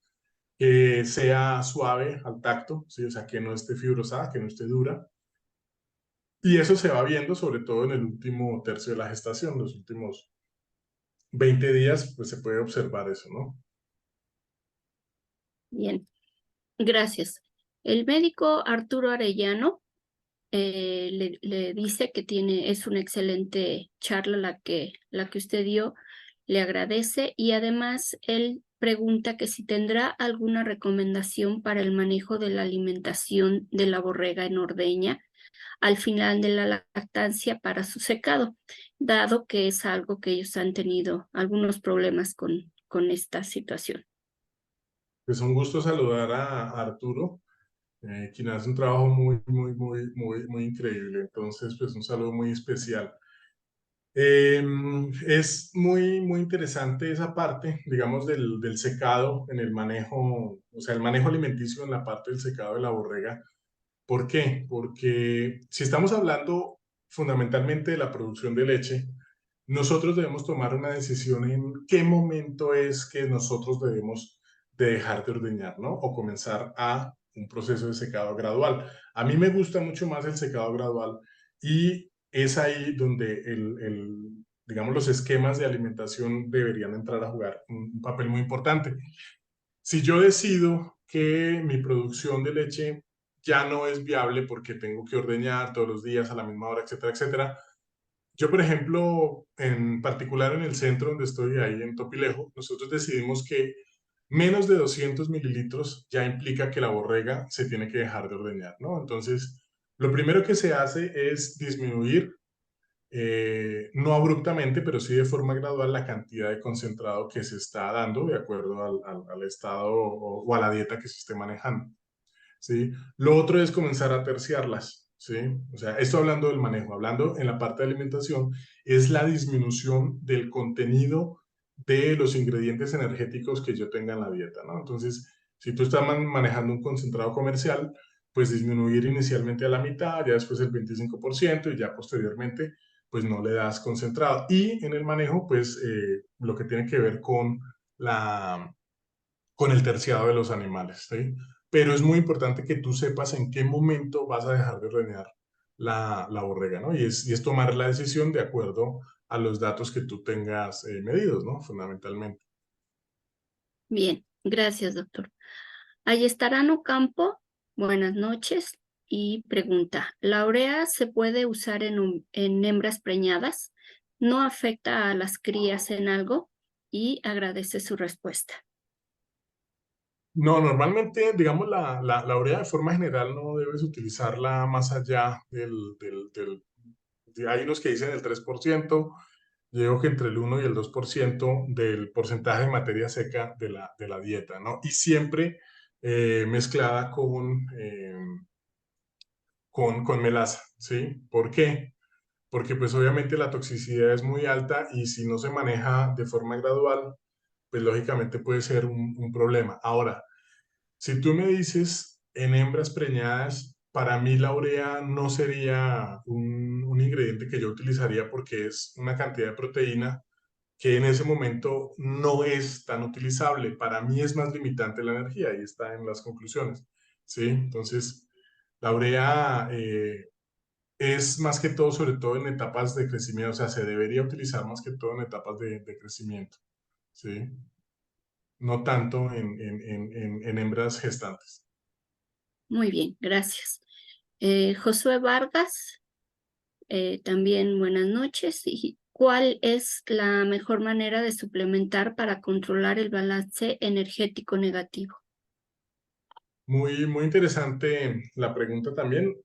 Speaker 2: que sea suave al tacto, ¿sí? O sea, que no esté fibrosada, que no esté dura. Y eso se va viendo sobre todo en el último tercio de la gestación, los últimos 20 días, pues se puede observar eso, ¿no?
Speaker 1: Bien, gracias. El médico Arturo Arellano le dice que es una excelente charla la que usted dio, le agradece y además él pregunta que si tendrá alguna recomendación para el manejo de la alimentación de la borrega en ordeña al final de la lactancia para su secado, dado que es algo que ellos han tenido algunos problemas con esta situación.
Speaker 2: Pues un gusto saludar a Arturo, quien hace un trabajo muy increíble. Entonces, pues un saludo muy especial. Es muy interesante esa parte, digamos, del secado en el manejo, o sea, el manejo alimenticio en la parte del secado de la borrega. ¿Por qué? Porque si estamos hablando fundamentalmente de la producción de leche, nosotros debemos tomar una decisión en qué momento es que nosotros debemos de dejar de ordeñar, ¿no? O comenzar a un proceso de secado gradual. A mí me gusta mucho más el secado gradual y es ahí donde digamos, los esquemas de alimentación deberían entrar a jugar un papel muy importante. Si yo decido que mi producción de leche ya no es viable porque tengo que ordeñar todos los días a la misma hora, etcétera, etcétera, yo, por ejemplo, en particular en el centro donde estoy, ahí en Topilejo, nosotros decidimos que menos de 200 mililitros ya implica que la borrega se tiene que dejar de ordeñar, ¿no? Entonces, lo primero que se hace es disminuir, no abruptamente, pero sí de forma gradual, la cantidad de concentrado que se está dando de acuerdo al estado o a la dieta que se esté manejando. ¿Sí? Lo otro es comenzar a terciarlas, ¿sí? O sea, esto hablando del manejo, hablando en la parte de alimentación, es la disminución del contenido de los ingredientes energéticos que yo tenga en la dieta, ¿no? Entonces, si tú estás manejando un concentrado comercial, pues disminuir inicialmente a la mitad, ya después el 25% y ya posteriormente, pues no le das concentrado. Y en el manejo, pues lo que tiene que ver con el terciado de los animales, ¿sí? Pero es muy importante que tú sepas en qué momento vas a dejar de ordeñar la borrega, ¿no? Y es tomar la decisión de acuerdo a los datos que tú tengas medidos, ¿no? Fundamentalmente.
Speaker 1: Bien, gracias, doctor. Ayestarano Campo, buenas noches y pregunta, ¿la urea se puede usar en hembras preñadas? ¿No afecta a las crías en algo? Y agradece su respuesta.
Speaker 2: No, normalmente, digamos, la urea de forma general no debes utilizarla más allá hay unos que dicen el 3%. Yo digo que entre el 1 y el 2% del porcentaje de materia seca de la dieta, ¿no? Y siempre mezclada con melaza, ¿sí? ¿Por qué? Porque pues obviamente la toxicidad es muy alta y si no se maneja de forma gradual, pues lógicamente puede ser un problema. Ahora, si tú me dices en hembras preñadas, para mí la urea no sería un ingrediente que yo utilizaría porque es una cantidad de proteína que en ese momento no es tan utilizable. Para mí es más limitante la energía, ahí está en las conclusiones, ¿sí? Entonces, la urea es más que todo, sobre todo en etapas de crecimiento, o sea, se debería utilizar más que todo en etapas de crecimiento, ¿sí? No tanto en hembras gestantes.
Speaker 1: Muy bien, gracias. Josué Vargas, también buenas noches. ¿Y cuál es la mejor manera de suplementar para controlar el balance energético negativo?
Speaker 2: Muy interesante la pregunta también.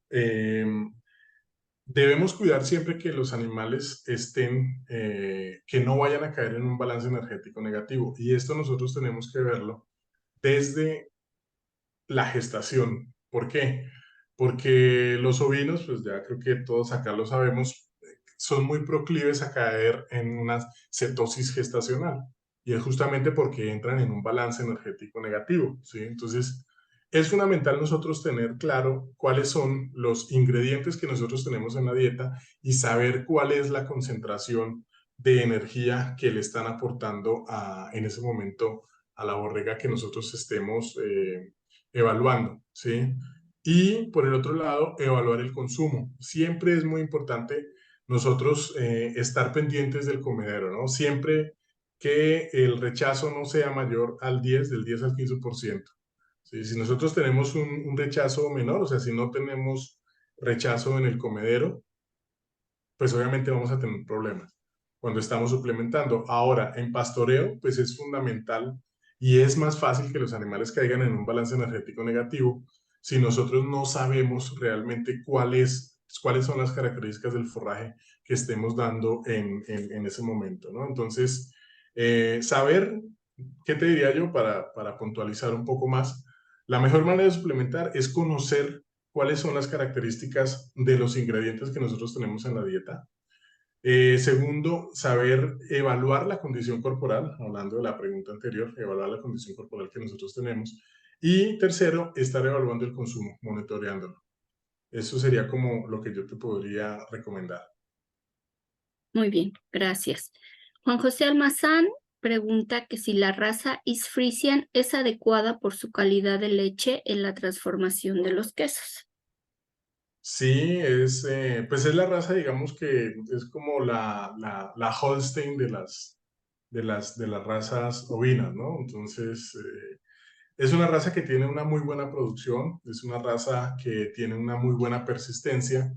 Speaker 2: Debemos cuidar siempre que los animales estén, que no vayan a caer en un balance energético negativo. Y esto nosotros tenemos que verlo desde la gestación. ¿Por qué? Porque los ovinos, pues ya creo que todos acá lo sabemos, son muy proclives a caer en una cetosis gestacional. Y es justamente porque entran en un balance energético negativo, ¿sí? Entonces, es fundamental nosotros tener claro cuáles son los ingredientes que nosotros tenemos en la dieta y saber cuál es la concentración de energía que le están aportando en ese momento a la borrega que nosotros estemos evaluando, ¿sí? Y por el otro lado, evaluar el consumo. Siempre es muy importante nosotros estar pendientes del comedero, ¿no? Siempre que el rechazo no sea mayor al 10, del 10 al 15%. ¿Sí? Si nosotros tenemos un rechazo menor, o sea, si no tenemos rechazo en el comedero, pues obviamente vamos a tener problemas cuando estamos suplementando. Ahora, en pastoreo, pues es fundamental y es más fácil que los animales caigan en un balance energético negativo si nosotros no sabemos realmente cuáles son las características del forraje que estemos dando en ese momento, ¿no? Entonces, saber, ¿qué te diría yo para puntualizar un poco más? La mejor manera de suplementar es conocer cuáles son las características de los ingredientes que nosotros tenemos en la dieta. Segundo, saber evaluar la condición corporal, hablando de la pregunta anterior, evaluar la condición corporal que nosotros tenemos. Y tercero, estar evaluando el consumo, monitoreándolo. Eso sería como lo que yo te podría recomendar.
Speaker 1: Muy bien, gracias. Juan José Almazán pregunta que si la raza East Friesian es adecuada por su calidad de leche en la transformación de los quesos.
Speaker 2: Sí, pues es la raza, digamos que es como la Holstein de las razas ovinas, ¿no? Entonces, es una raza que tiene una muy buena producción, es una raza que tiene una muy buena persistencia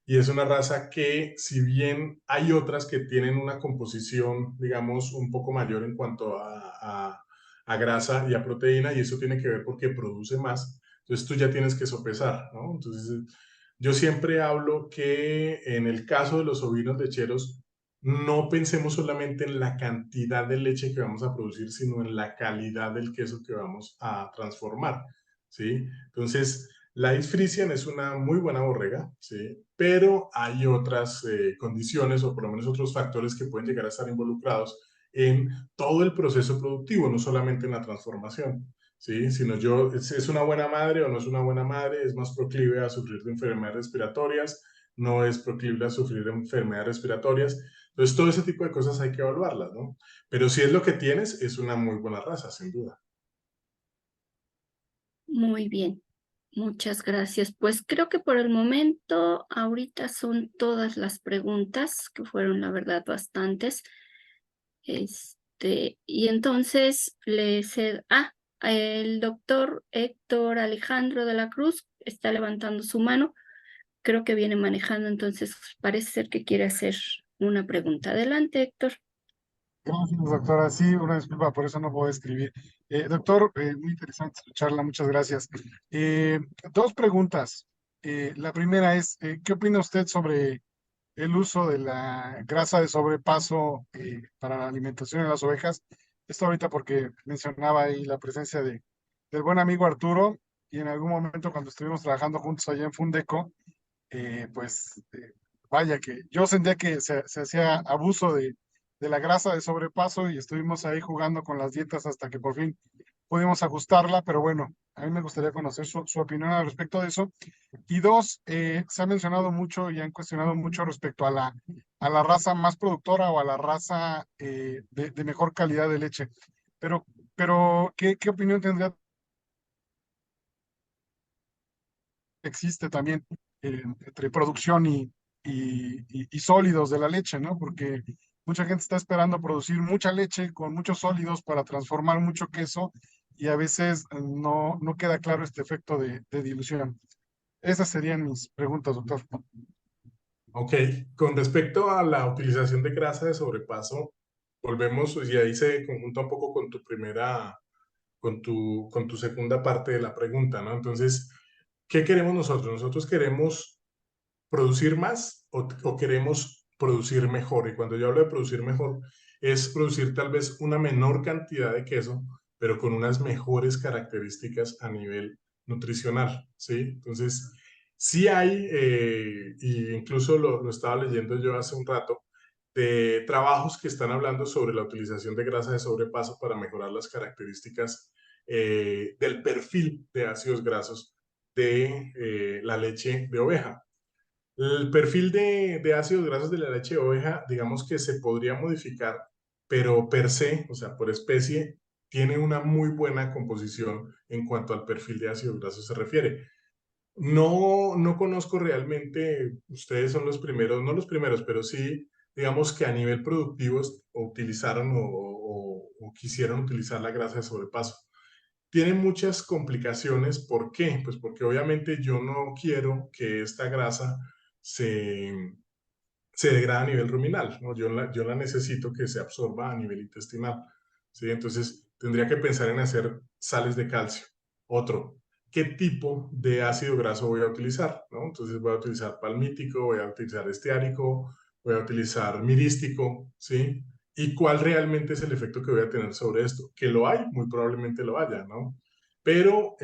Speaker 2: y es una raza que, si bien hay otras que tienen una composición, digamos, un poco mayor en cuanto a grasa y a proteína, y eso tiene que ver porque produce más, entonces tú ya tienes que sopesar, ¿no? Entonces, yo siempre hablo que en el caso de los ovinos lecheros, no pensemos solamente en la cantidad de leche que vamos a producir, sino en la calidad del queso que vamos a transformar, ¿sí? Entonces, la East Friesian es una muy buena borrega, ¿sí? Pero hay otras condiciones o por lo menos otros factores que pueden llegar a estar involucrados en todo el proceso productivo, no solamente en la transformación. ¿Sí? Sino es una buena madre o no es una buena madre, es más proclive a sufrir de enfermedades respiratorias, no es proclive a sufrir de enfermedades respiratorias. Entonces, todo ese tipo de cosas hay que evaluarlas, ¿no? Pero si es lo que tienes, es una muy buena raza, sin duda.
Speaker 1: Muy bien, muchas gracias. Pues creo que por el momento, ahorita son todas las preguntas, que fueron la verdad bastantes. Y entonces el doctor Héctor Alejandro de la Cruz está levantando su mano. Creo que viene manejando, entonces parece ser que quiere hacer una pregunta. Adelante, Héctor.
Speaker 3: Gracias, doctora. Sí, una disculpa, por eso no puedo escribir. Doctor, muy interesante escucharla, muchas gracias. Dos preguntas. La primera es, ¿qué opina usted sobre el uso de la grasa de sobrepaso para la alimentación de las ovejas? Esto ahorita porque mencionaba ahí la presencia del buen amigo Arturo y en algún momento cuando estuvimos trabajando juntos allá en Fundeco, pues vaya que yo sentía que se hacía abuso de la grasa de sobrepaso y estuvimos ahí jugando con las dietas hasta que por fin pudimos ajustarla, pero bueno, a mí me gustaría conocer su opinión al respecto de eso. Y dos, se ha mencionado mucho y han cuestionado mucho respecto a la raza más productora o a la raza de mejor calidad de leche. Pero, pero ¿qué opinión tendría? Existe también entre producción y sólidos de la leche, ¿no? Porque mucha gente está esperando producir mucha leche con muchos sólidos para transformar mucho queso y a veces no queda claro este efecto de dilución. Esas serían mis preguntas, doctor.
Speaker 2: Ok, con respecto a la utilización de grasa de sobrepaso, volvemos y ahí se conjunta un poco con con tu segunda parte de la pregunta, ¿no? Entonces, ¿qué queremos nosotros? Nosotros queremos producir más o queremos producir mejor. Y cuando yo hablo de producir mejor, es producir tal vez una menor cantidad de queso, pero con unas mejores características a nivel nutricional, ¿sí? Entonces, sí hay, y incluso lo estaba leyendo yo hace un rato, de trabajos que están hablando sobre la utilización de grasa de sobrepaso para mejorar las características del perfil de ácidos grasos de la leche de oveja. El perfil de ácidos grasos de la leche de oveja, digamos que se podría modificar, pero per se, o sea, por especie, tiene una muy buena composición en cuanto al perfil de ácidos grasos se refiere. No conozco realmente, ustedes son los primeros, no los primeros, pero sí, digamos que a nivel productivo utilizaron o quisieron utilizar la grasa de sobrepaso. Tiene muchas complicaciones. ¿Por qué? Pues porque obviamente yo no quiero que esta grasa se, se degrade a nivel ruminal, ¿no? Yo la necesito que se absorba a nivel intestinal, ¿sí? Entonces tendría que pensar en hacer sales de calcio. Otro, ¿qué tipo de ácido graso voy a utilizar? ¿No? Entonces voy a utilizar palmítico, voy a utilizar esteárico, voy a utilizar mirístico, ¿sí? ¿Y cuál realmente es el efecto que voy a tener sobre esto? Que lo hay, muy probablemente lo haya, ¿no? Pero,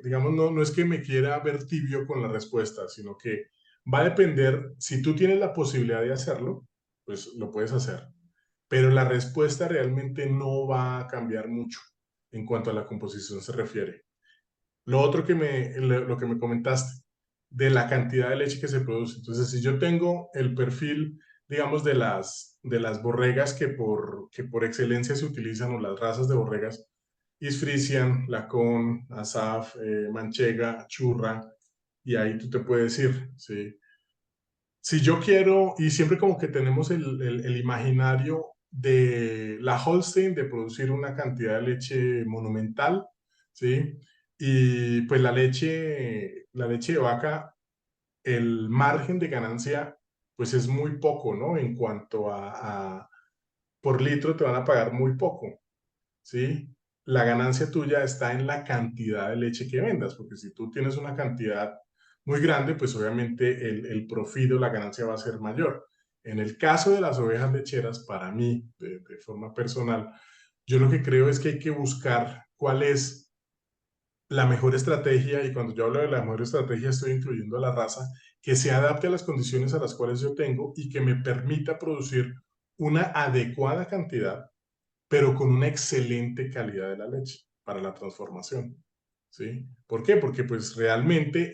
Speaker 2: digamos, no es que me quiera ver tibio con la respuesta, sino que va a depender, si tú tienes la posibilidad de hacerlo, pues lo puedes hacer. Pero la respuesta realmente no va a cambiar mucho en cuanto a la composición se refiere. Lo otro lo que me comentaste, de la cantidad de leche que se produce. Entonces, si yo tengo el perfil, digamos, de las borregas que por excelencia se utilizan, o las razas de borregas, East Friesian, Lacón, Asaf, Manchega, Churra, y ahí tú te puedes ir, ¿sí? Si yo quiero, y siempre como que tenemos el imaginario de la Holstein de producir una cantidad de leche monumental, ¿sí? Y pues la leche de vaca, el margen de ganancia, pues es muy poco, ¿no? En cuanto por litro te van a pagar muy poco, ¿sí? La ganancia tuya está en la cantidad de leche que vendas, porque si tú tienes una cantidad muy grande, pues obviamente el profit o la ganancia va a ser mayor. En el caso de las ovejas lecheras, para mí, de forma personal, yo lo que creo es que hay que buscar cuál es la mejor estrategia, y cuando yo hablo de la mejor estrategia estoy incluyendo a la raza, que se adapte a las condiciones a las cuales yo tengo y que me permita producir una adecuada cantidad, pero con una excelente calidad de la leche para la transformación, ¿sí? ¿Por qué? Porque pues realmente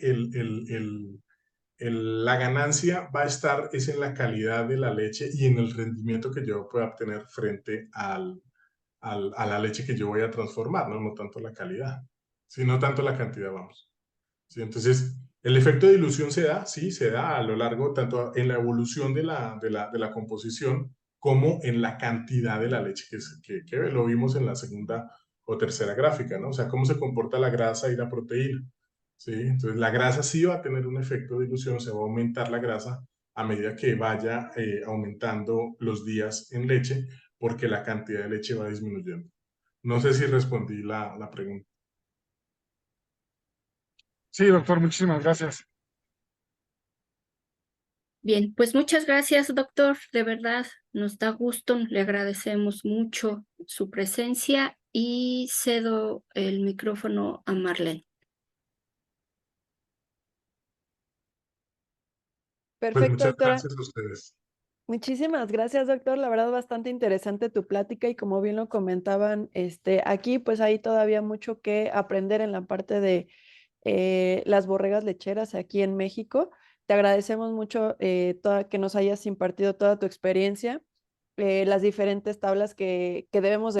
Speaker 2: la ganancia va a estar es en la calidad de la leche y en el rendimiento que yo pueda obtener frente a la leche que yo voy a transformar, ¿no? No tanto la calidad, sino tanto la cantidad, vamos. ¿Sí? Entonces, el efecto de dilución se da, sí, se da a lo largo, tanto en la evolución de la composición, como en la cantidad de la leche que lo vimos en la segunda o tercera gráfica, ¿no? O sea, cómo se comporta la grasa y la proteína, ¿sí? Entonces, la grasa sí va a tener un efecto de dilución, se va a aumentar la grasa a medida que vaya aumentando los días en leche, porque la cantidad de leche va disminuyendo. No sé si respondí la pregunta.
Speaker 3: Sí, doctor, muchísimas gracias.
Speaker 1: Bien, pues muchas gracias, doctor. De verdad, nos da gusto, le agradecemos mucho su presencia y cedo el micrófono a Marlene.
Speaker 2: Pues
Speaker 4: Perfecto,
Speaker 2: muchas
Speaker 4: doctora.
Speaker 2: gracias a ustedes.
Speaker 4: Muchísimas gracias, doctor. La verdad, bastante interesante tu plática y como bien lo comentaban, aquí pues hay todavía mucho que aprender en la parte de las borregas lecheras aquí en México. Te agradecemos mucho que nos hayas impartido toda tu experiencia, las diferentes tablas que debemos de